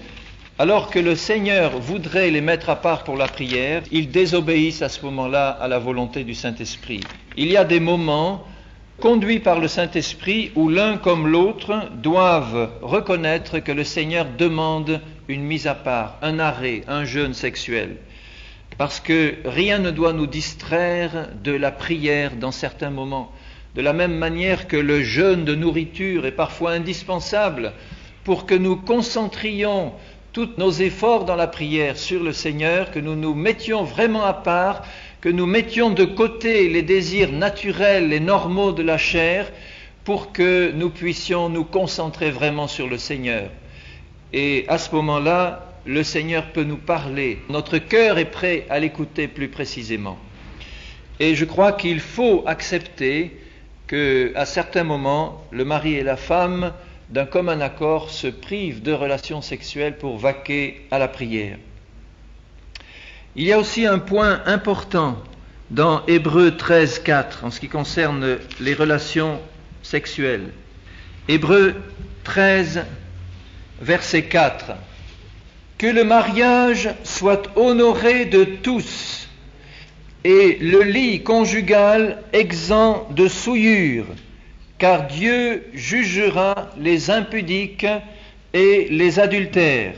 alors que le Seigneur voudrait les mettre à part pour la prière, ils désobéissent à ce moment-là à la volonté du Saint-Esprit. Il y a des moments conduits par le Saint-Esprit où l'un comme l'autre doivent reconnaître que le Seigneur demande une mise à part, un arrêt, un jeûne sexuel. Parce que rien ne doit nous distraire de la prière dans certains moments. De la même manière que le jeûne de nourriture est parfois indispensable pour que nous concentrions tous nos efforts dans la prière sur le Seigneur, que nous nous mettions vraiment à part, que nous mettions de côté les désirs naturels et normaux de la chair pour que nous puissions nous concentrer vraiment sur le Seigneur. Et à ce moment-là, le Seigneur peut nous parler. Notre cœur est prêt à l'écouter plus précisément. Et je crois qu'il faut accepter qu'à certains moments, le mari et la femme, d'un commun accord, se privent de relations sexuelles pour vaquer à la prière. Il y a aussi un point important dans Hébreux 13, 4, en ce qui concerne les relations sexuelles. Hébreux 13, verset 4. « Que le mariage soit honoré de tous, et le lit conjugal exempt de souillure, car Dieu jugera les impudiques et les adultères. »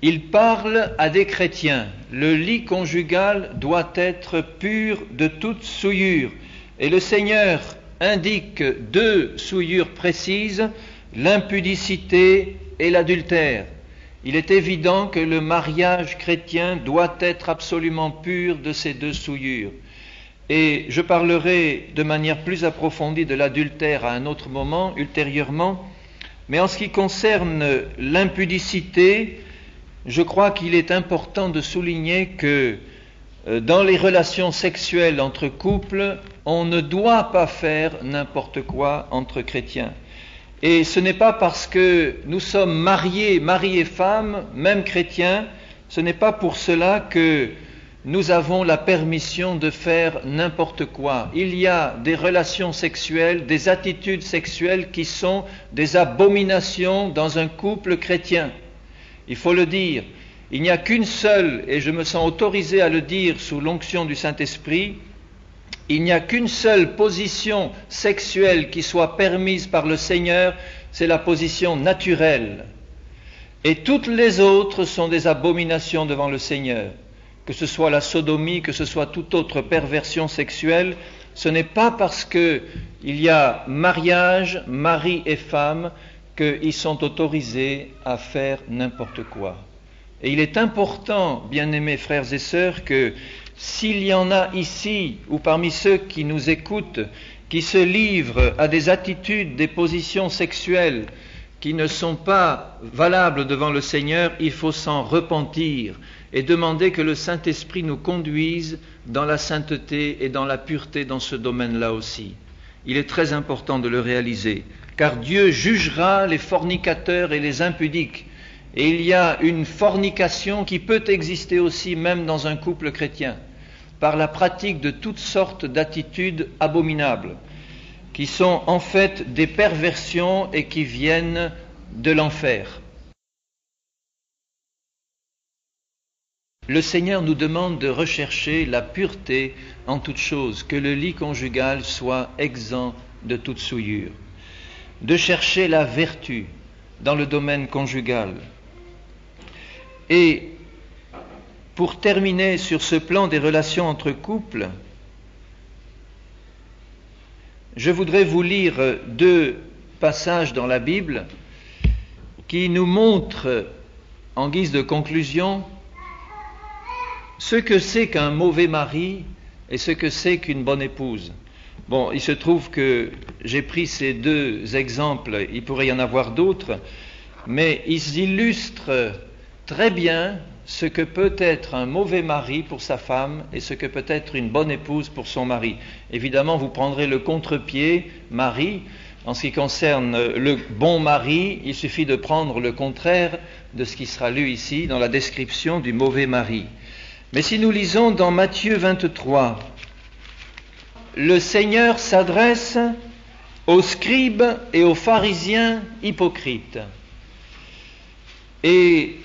Il parle à des chrétiens. Le lit conjugal doit être pur de toute souillure. Et le Seigneur indique deux souillures précises, l'impudicité et l'adultère. Il est évident que le mariage chrétien doit être absolument pur de ces deux souillures. Et je parlerai de manière plus approfondie de l'adultère à un autre moment, ultérieurement. Mais en ce qui concerne l'impudicité, je crois qu'il est important de souligner que dans les relations sexuelles entre couples, on ne doit pas faire n'importe quoi entre chrétiens. Et ce n'est pas parce que nous sommes mariés, mari et femme, même chrétiens, ce n'est pas pour cela que nous avons la permission de faire n'importe quoi. Il y a des relations sexuelles, des attitudes sexuelles qui sont des abominations dans un couple chrétien. Il faut le dire. Il n'y a qu'une seule, et je me sens autorisé à le dire sous l'onction du Saint-Esprit, il n'y a qu'une seule position sexuelle qui soit permise par le Seigneur, c'est la position naturelle. Et toutes les autres sont des abominations devant le Seigneur. Que ce soit la sodomie, que ce soit toute autre perversion sexuelle, ce n'est pas parce qu'il y a mariage, mari et femme, qu'ils sont autorisés à faire n'importe quoi. Et il est important, bien-aimés frères et sœurs, que s'il y en a ici, ou parmi ceux qui nous écoutent, qui se livrent à des attitudes, des positions sexuelles qui ne sont pas valables devant le Seigneur, il faut s'en repentir et demander que le Saint-Esprit nous conduise dans la sainteté et dans la pureté dans ce domaine-là aussi. Il est très important de le réaliser, car Dieu jugera les fornicateurs et les impudiques. Et il y a une fornication qui peut exister aussi même dans un couple chrétien, par la pratique de toutes sortes d'attitudes abominables, qui sont en fait des perversions et qui viennent de l'enfer. Le Seigneur nous demande de rechercher la pureté en toutes choses, que le lit conjugal soit exempt de toute souillure, de chercher la vertu dans le domaine conjugal. Et pour terminer sur ce plan des relations entre couples, je voudrais vous lire 2 passages dans la Bible qui nous montrent, en guise de conclusion, ce que c'est qu'un mauvais mari et ce que c'est qu'une bonne épouse. Bon, il se trouve que j'ai pris ces 2 exemples, il pourrait y en avoir d'autres, mais ils illustrent très bien ce que peut être un mauvais mari pour sa femme et ce que peut être une bonne épouse pour son mari. Évidemment, vous prendrez le contre-pied, mari. En ce qui concerne le bon mari, il suffit de prendre le contraire de ce qui sera lu ici dans la description du mauvais mari. Mais si nous lisons dans Matthieu 23, le Seigneur s'adresse aux scribes et aux pharisiens hypocrites. Et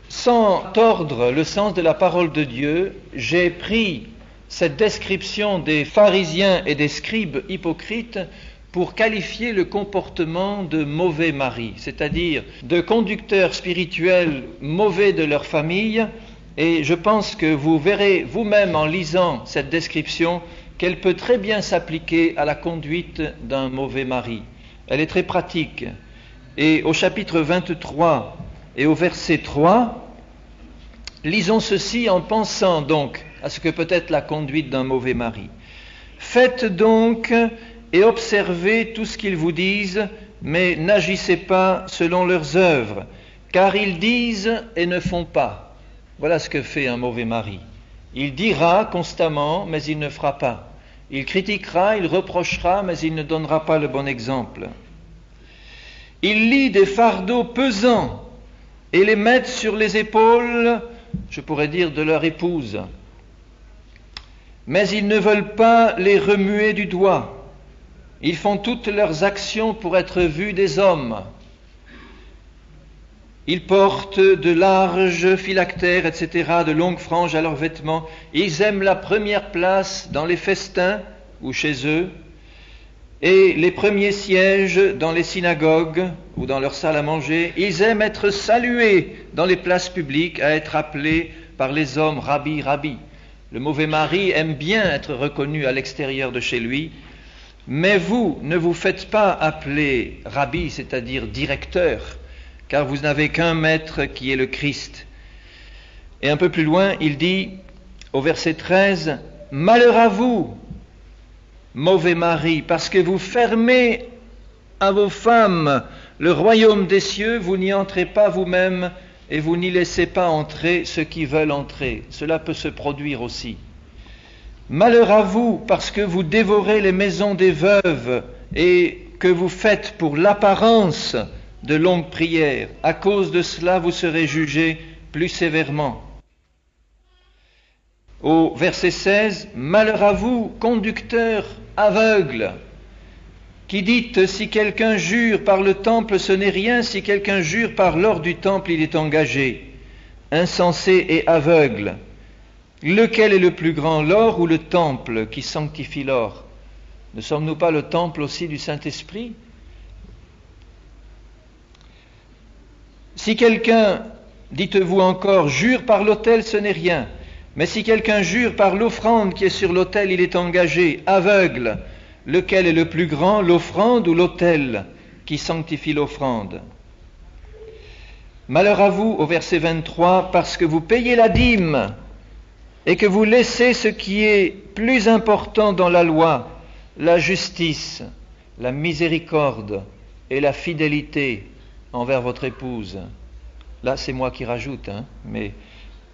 sans tordre le sens de la parole de Dieu, j'ai pris cette description des pharisiens et des scribes hypocrites pour qualifier le comportement de mauvais mari, c'est-à-dire de conducteurs spirituels mauvais de leur famille. Et je pense que vous verrez vous-même en lisant cette description qu'elle peut très bien s'appliquer à la conduite d'un mauvais mari. Elle est très pratique. Et au chapitre 23 et au verset 3, lisons ceci en pensant donc à ce que peut être la conduite d'un mauvais mari. « Faites donc et observez tout ce qu'ils vous disent, mais n'agissez pas selon leurs œuvres, car ils disent et ne font pas. » Voilà ce que fait un mauvais mari. Il dira constamment, mais il ne fera pas. Il critiquera, il reprochera, mais il ne donnera pas le bon exemple. Il lie des fardeaux pesants et les met sur les épaules, je pourrais dire, de leur épouse. Mais ils ne veulent pas les remuer du doigt. Ils font toutes leurs actions pour être vus des hommes. Ils portent de larges phylactères, etc., de longues franges à leurs vêtements. Ils aiment la première place dans les festins ou chez eux, et les premiers sièges dans les synagogues ou dans leurs salles à manger. Ils aiment être salués dans les places publiques, à être appelés par les hommes rabbi, rabbi. Le mauvais mari aime bien être reconnu à l'extérieur de chez lui, mais vous ne vous faites pas appeler rabbi, c'est-à-dire directeur, car vous n'avez qu'un maître qui est le Christ. Et un peu plus loin, il dit, au verset 13, « Malheur à vous, mauvais mari, parce que vous fermez à vos femmes le royaume des cieux, vous n'y entrez pas vous-même, et vous n'y laissez pas entrer ceux qui veulent entrer. Cela peut se produire aussi. Malheur à vous, parce que vous dévorez les maisons des veuves et que vous faites pour l'apparence de longues prières. À cause de cela, vous serez jugés plus sévèrement. Au verset 16, malheur à vous, conducteurs aveugles, qui dites, si quelqu'un jure par le temple, ce n'est rien, si quelqu'un jure par l'or du temple, il est engagé. Insensé et aveugle. Lequel est le plus grand, l'or ou le temple qui sanctifie l'or? Ne sommes-nous pas le temple aussi du Saint-Esprit? Si quelqu'un, dites-vous encore, jure par l'autel, ce n'est rien. Mais si quelqu'un jure par l'offrande qui est sur l'autel, il est engagé, aveugle. Lequel est le plus grand, l'offrande ou l'autel qui sanctifie l'offrande? Malheur à vous, au verset 23, parce que vous payez la dîme et que vous laissez ce qui est plus important dans la loi, la justice, la miséricorde et la fidélité envers votre épouse. Là, c'est moi qui rajoute, mais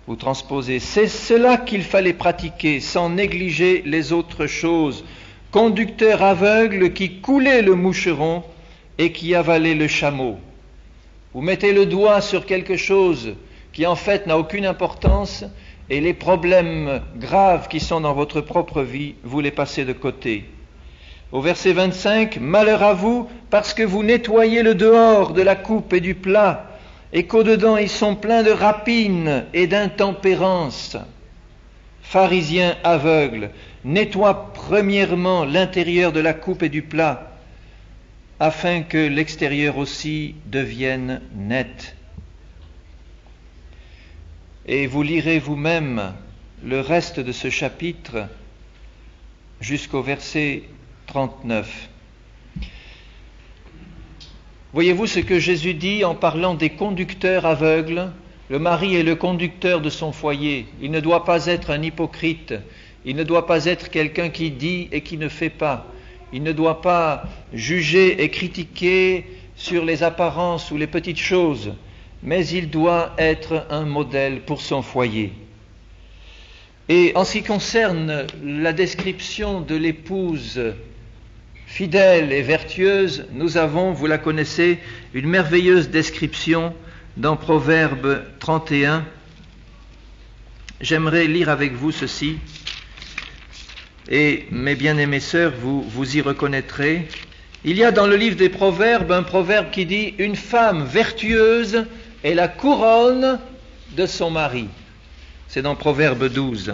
vous transposez. C'est cela qu'il fallait pratiquer, sans négliger les autres choses. Conducteur aveugle qui coulait le moucheron et qui avalait le chameau. Vous mettez le doigt sur quelque chose qui en fait n'a aucune importance et les problèmes graves qui sont dans votre propre vie, vous les passez de côté. Au verset 25, malheur à vous parce que vous nettoyez le dehors de la coupe et du plat et qu'au-dedans ils sont pleins de rapines et d'intempérance. Pharisiens aveugles, nettoie premièrement l'intérieur de la coupe et du plat, afin que l'extérieur aussi devienne net. Et vous lirez vous-même le reste de ce chapitre jusqu'au verset 39. Voyez-vous ce que Jésus dit en parlant des conducteurs aveugles? Le mari est le conducteur de son foyer. Il ne doit pas être un hypocrite. Il ne doit pas être quelqu'un qui dit et qui ne fait pas. Il ne doit pas juger et critiquer sur les apparences ou les petites choses, mais il doit être un modèle pour son foyer. Et en ce qui concerne la description de l'épouse fidèle et vertueuse, nous avons, vous la connaissez, une merveilleuse description dans Proverbe 31. J'aimerais lire avec vous ceci. Et mes bien-aimées sœurs, vous y reconnaîtrez. Il y a dans le livre des Proverbes un proverbe qui dit « Une femme vertueuse est la couronne de son mari ». C'est dans Proverbe 12.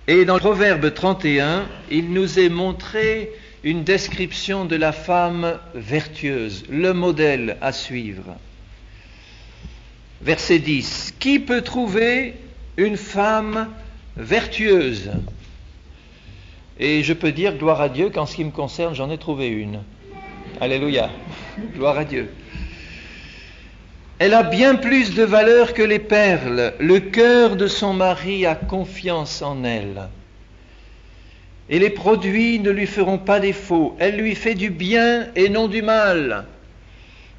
Et dans Proverbe 31, il nous est montré une description de la femme vertueuse, le modèle à suivre. Verset 10. « Qui peut trouver une femme vertueuse ?» Et je peux dire, gloire à Dieu, qu'en ce qui me concerne, j'en ai trouvé une. Alléluia, gloire à Dieu. Elle a bien plus de valeur que les perles. Le cœur de son mari a confiance en elle. Et les produits ne lui feront pas défaut. Elle lui fait du bien et non du mal.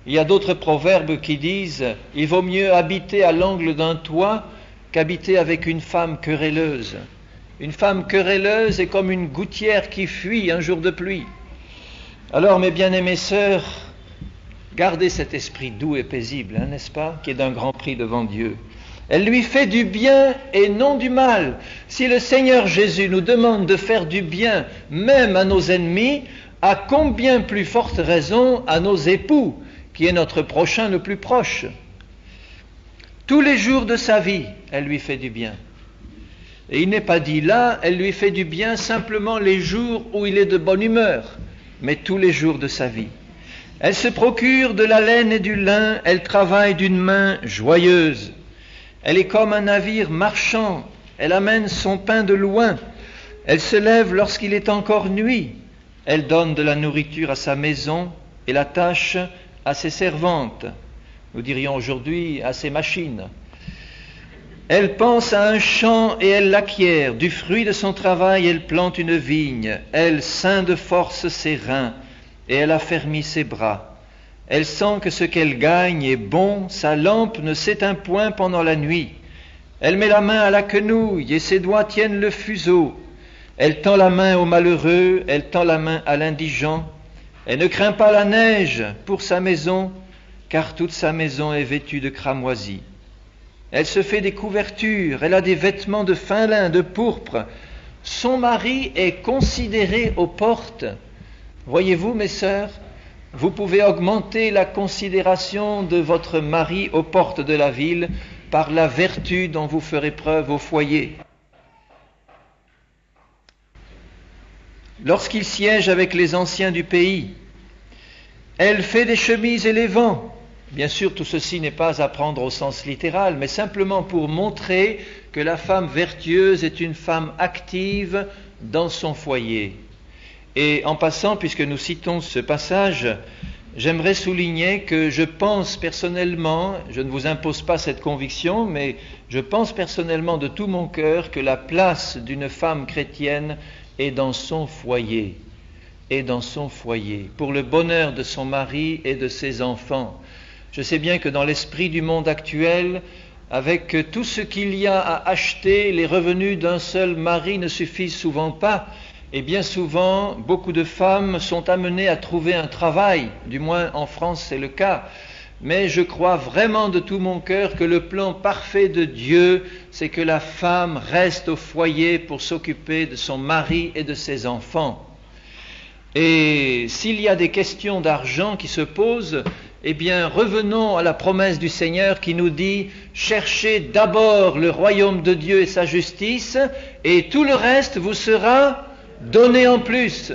Il y a d'autres proverbes qui disent « Il vaut mieux habiter à l'angle d'un toit qu'habiter avec une femme querelleuse ». Une femme querelleuse est comme une gouttière qui fuit un jour de pluie. Alors, mes bien-aimées sœurs, gardez cet esprit doux et paisible, n'est-ce pas, qui est d'un grand prix devant Dieu. Elle lui fait du bien et non du mal. Si le Seigneur Jésus nous demande de faire du bien, même à nos ennemis, à combien plus forte raison à nos époux, qui est notre prochain le plus proche. Tous les jours de sa vie, elle lui fait du bien. Et il n'est pas dit là, elle lui fait du bien simplement les jours où il est de bonne humeur, mais tous les jours de sa vie. Elle se procure de la laine et du lin, elle travaille d'une main joyeuse. Elle est comme un navire marchand, elle amène son pain de loin. Elle se lève lorsqu'il est encore nuit. Elle donne de la nourriture à sa maison et la tâche à ses servantes. Nous dirions aujourd'hui à ses machines. Elle pense à un champ et elle l'acquiert. Du fruit de son travail, elle plante une vigne. Elle ceint de force ses reins et elle affermit ses bras. Elle sent que ce qu'elle gagne est bon, sa lampe ne s'éteint point pendant la nuit. Elle met la main à la quenouille et ses doigts tiennent le fuseau. Elle tend la main au malheureux, elle tend la main à l'indigent. Elle ne craint pas la neige pour sa maison, car toute sa maison est vêtue de cramoisis. Elle se fait des couvertures, elle a des vêtements de fin lin, de pourpre. Son mari est considéré aux portes. Voyez-vous, mes sœurs, vous pouvez augmenter la considération de votre mari aux portes de la ville par la vertu dont vous ferez preuve au foyer. Lorsqu'il siège avec les anciens du pays, elle fait des chemises et les vend. Bien sûr, tout ceci n'est pas à prendre au sens littéral, mais simplement pour montrer que la femme vertueuse est une femme active dans son foyer. Et en passant, puisque nous citons ce passage, j'aimerais souligner que je pense personnellement, je ne vous impose pas cette conviction, mais je pense personnellement de tout mon cœur que la place d'une femme chrétienne est dans son foyer, pour le bonheur de son mari et de ses enfants. Je sais bien que dans l'esprit du monde actuel, avec tout ce qu'il y a à acheter, les revenus d'un seul mari ne suffisent souvent pas. Et bien souvent, beaucoup de femmes sont amenées à trouver un travail, du moins en France c'est le cas. Mais je crois vraiment de tout mon cœur que le plan parfait de Dieu, c'est que la femme reste au foyer pour s'occuper de son mari et de ses enfants. Et s'il y a des questions d'argent qui se posent, eh bien, revenons à la promesse du Seigneur qui nous dit « Cherchez d'abord le royaume de Dieu et sa justice, et tout le reste vous sera donné en plus. »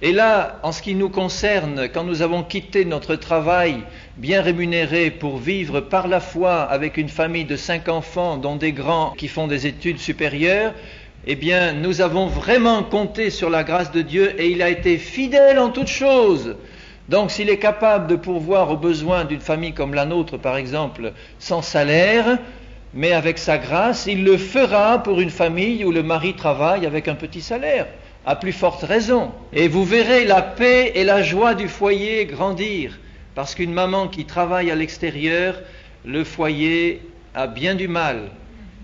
Et là, en ce qui nous concerne, quand nous avons quitté notre travail bien rémunéré pour vivre par la foi avec une famille de 5 enfants, dont des grands qui font des études supérieures, eh bien, nous avons vraiment compté sur la grâce de Dieu et il a été fidèle en toutes choses. Donc, s'il est capable de pourvoir aux besoins d'une famille comme la nôtre, par exemple, sans salaire, mais avec sa grâce, il le fera pour une famille où le mari travaille avec un petit salaire, à plus forte raison. Et vous verrez la paix et la joie du foyer grandir, parce qu'une maman qui travaille à l'extérieur, le foyer a bien du mal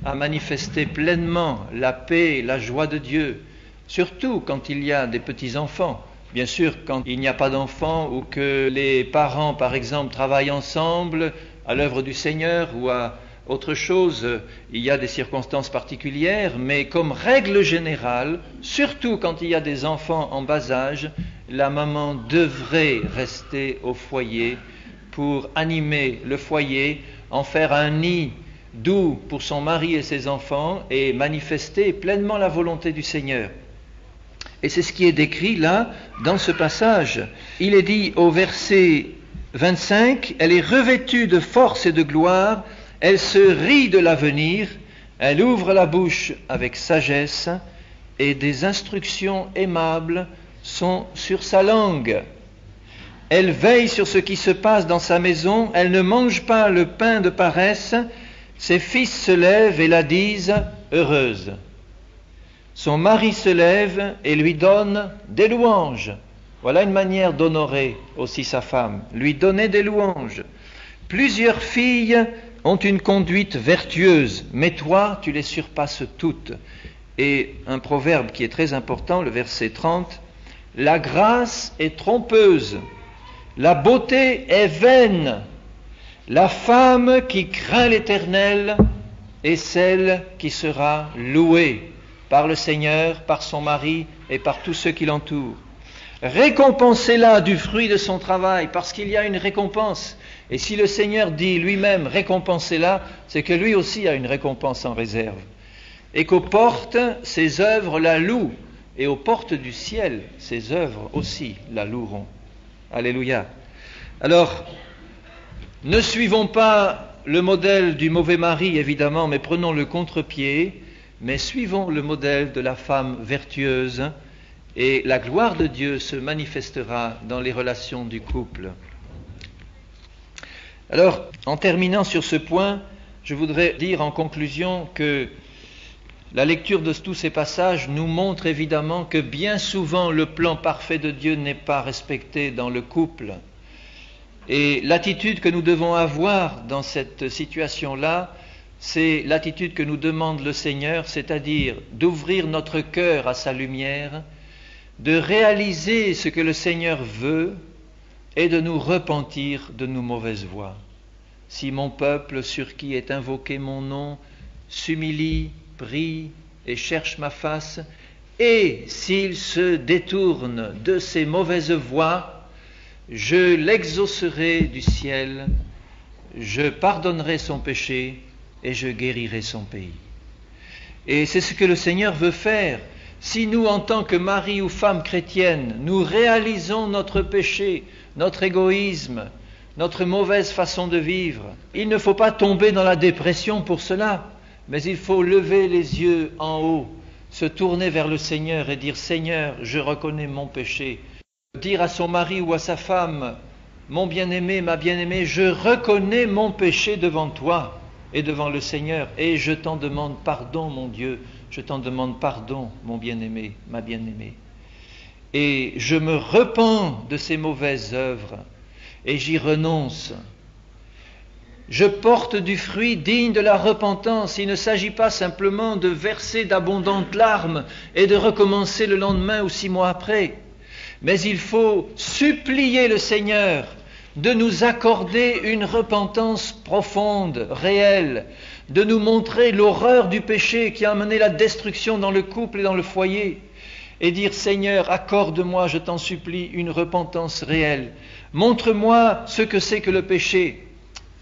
à manifester pleinement la paix et la joie de Dieu, surtout quand il y a des petits-enfants. Bien sûr, quand il n'y a pas d'enfants ou que les parents, par exemple, travaillent ensemble à l'œuvre du Seigneur ou à autre chose, il y a des circonstances particulières, mais comme règle générale, surtout quand il y a des enfants en bas âge, la maman devrait rester au foyer pour animer le foyer, en faire un nid doux pour son mari et ses enfants et manifester pleinement la volonté du Seigneur. Et c'est ce qui est décrit là, dans ce passage. Il est dit au verset 25, « Elle est revêtue de force et de gloire, elle se rit de l'avenir, elle ouvre la bouche avec sagesse, et des instructions aimables sont sur sa langue. Elle veille sur ce qui se passe dans sa maison, elle ne mange pas le pain de paresse, ses fils se lèvent et la disent heureuse. Son mari se lève et lui donne des louanges. » Voilà une manière d'honorer aussi sa femme, lui donner des louanges. « Plusieurs filles ont une conduite vertueuse, mais toi, tu les surpasses toutes. » Et un proverbe qui est très important, le verset 30, « La grâce est trompeuse, la beauté est vaine. La femme qui craint l'Éternel est celle qui sera louée par le Seigneur, par son mari et par tous ceux qui l'entourent. Récompensez-la du fruit de son travail, parce qu'il y a une récompense. Et si le Seigneur dit lui-même récompensez-la, c'est que lui aussi a une récompense en réserve. Et qu'aux portes, ses œuvres la louent, et aux portes du ciel, ses œuvres aussi la loueront. Alléluia. Alors, ne suivons pas le modèle du mauvais mari, évidemment, mais prenons le contre-pied, mais suivons le modèle de la femme vertueuse, et la gloire de Dieu se manifestera dans les relations du couple. Alors, en terminant sur ce point, je voudrais dire en conclusion que la lecture de tous ces passages nous montre évidemment que bien souvent le plan parfait de Dieu n'est pas respecté dans le couple. Et l'attitude que nous devons avoir dans cette situation-là, c'est l'attitude que nous demande le Seigneur, c'est-à-dire d'ouvrir notre cœur à sa lumière, de réaliser ce que le Seigneur veut et de nous repentir de nos mauvaises voies. Si mon peuple sur qui est invoqué mon nom s'humilie, prie et cherche ma face, et s'il se détourne de ses mauvaises voies, je l'exaucerai du ciel, je pardonnerai son péché et je guérirai son pays. Et c'est ce que le Seigneur veut faire. Si nous, en tant que mari ou femme chrétienne, nous réalisons notre péché, notre égoïsme, notre mauvaise façon de vivre, il ne faut pas tomber dans la dépression pour cela, mais il faut lever les yeux en haut, se tourner vers le Seigneur et dire « Seigneur, je reconnais mon péché ». Dire à son mari ou à sa femme « Mon bien-aimé, ma bien-aimée, je reconnais mon péché devant toi et devant le Seigneur et je t'en demande pardon, mon Dieu, je t'en demande pardon, mon bien-aimé, ma bien-aimée. Et je me repens de ces mauvaises œuvres et j'y renonce. Je porte du fruit digne de la repentance. Il ne s'agit pas simplement de verser d'abondantes larmes et de recommencer le lendemain ou 6 mois après. Mais il faut supplier le Seigneur de nous accorder une repentance profonde, réelle, de nous montrer l'horreur du péché qui a amené la destruction dans le couple et dans le foyer, et dire « Seigneur, accorde-moi, je t'en supplie, une repentance réelle. Montre-moi ce que c'est que le péché,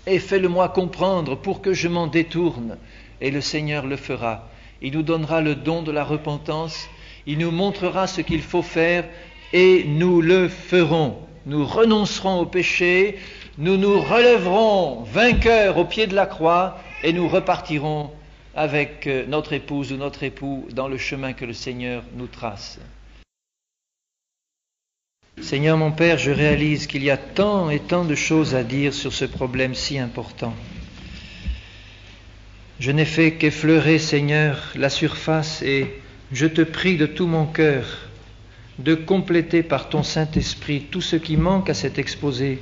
et fais-le-moi comprendre pour que je m'en détourne. » Et le Seigneur le fera. Il nous donnera le don de la repentance, il nous montrera ce qu'il faut faire, et nous le ferons. Nous renoncerons au péché, nous nous relèverons vainqueurs au pied de la croix et nous repartirons avec notre épouse ou notre époux dans le chemin que le Seigneur nous trace. Seigneur mon Père, je réalise qu'il y a tant et tant de choses à dire sur ce problème si important. Je n'ai fait qu'effleurer, Seigneur, la surface et je te prie de tout mon cœur de compléter par ton Saint-Esprit tout ce qui manque à cet exposé,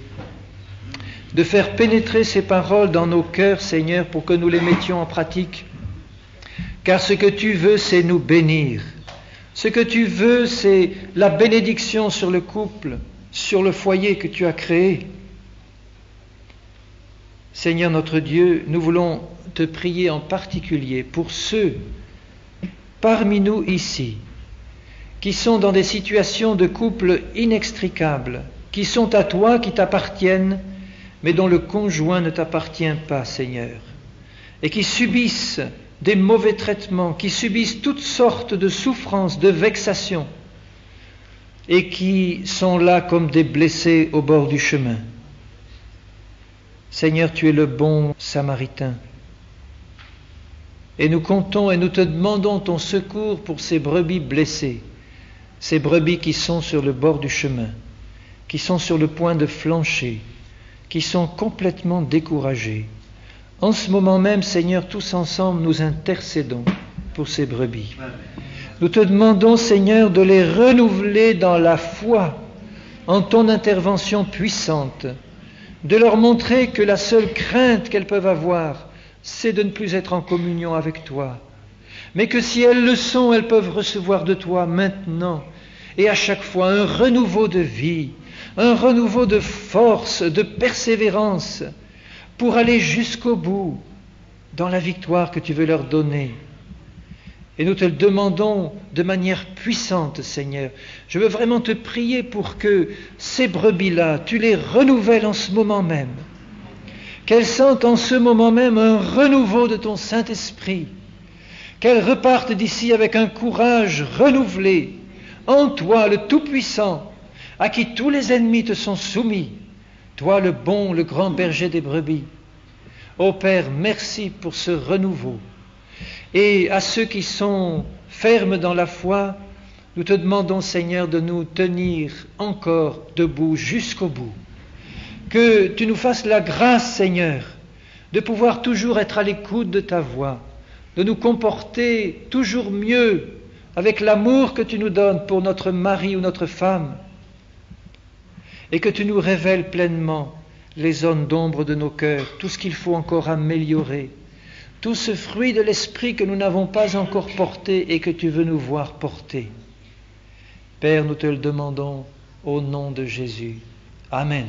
de faire pénétrer ces paroles dans nos cœurs, Seigneur, pour que nous les mettions en pratique. Car ce que tu veux, c'est nous bénir. Ce que tu veux, c'est la bénédiction sur le couple, sur le foyer que tu as créé. Seigneur notre Dieu, nous voulons te prier en particulier pour ceux parmi nous ici qui sont dans des situations de couple inextricables, qui sont à toi, qui t'appartiennent, mais dont le conjoint ne t'appartient pas, Seigneur, et qui subissent des mauvais traitements, qui subissent toutes sortes de souffrances, de vexations, et qui sont là comme des blessés au bord du chemin. Seigneur, tu es le bon Samaritain, et nous comptons et nous te demandons ton secours pour ces brebis blessées, ces brebis qui sont sur le bord du chemin, qui sont sur le point de flancher, qui sont complètement découragés. En ce moment même, Seigneur, tous ensemble, nous intercédons pour ces brebis. Nous te demandons, Seigneur, de les renouveler dans la foi, en ton intervention puissante, de leur montrer que la seule crainte qu'elles peuvent avoir, c'est de ne plus être en communion avec toi, mais que si elles le sont, elles peuvent recevoir de toi maintenant et à chaque fois un renouveau de vie, un renouveau de force, de persévérance, pour aller jusqu'au bout dans la victoire que tu veux leur donner. Et nous te le demandons de manière puissante, Seigneur. Je veux vraiment te prier pour que ces brebis-là, tu les renouvelles en ce moment même, qu'elles sentent en ce moment même un renouveau de ton Saint-Esprit, qu'elles repartent d'ici avec un courage renouvelé en toi, le Tout-Puissant, à qui tous les ennemis te sont soumis, toi le bon, le grand berger des brebis. Ô Père, merci pour ce renouveau. Et à ceux qui sont fermes dans la foi, nous te demandons, Seigneur, de nous tenir encore debout jusqu'au bout. Que tu nous fasses la grâce, Seigneur, de pouvoir toujours être à l'écoute de ta voix, de nous comporter toujours mieux avec l'amour que tu nous donnes pour notre mari ou notre femme, et que tu nous révèles pleinement les zones d'ombre de nos cœurs, tout ce qu'il faut encore améliorer, tout ce fruit de l'esprit que nous n'avons pas encore porté et que tu veux nous voir porter. Père, nous te le demandons au nom de Jésus. Amen.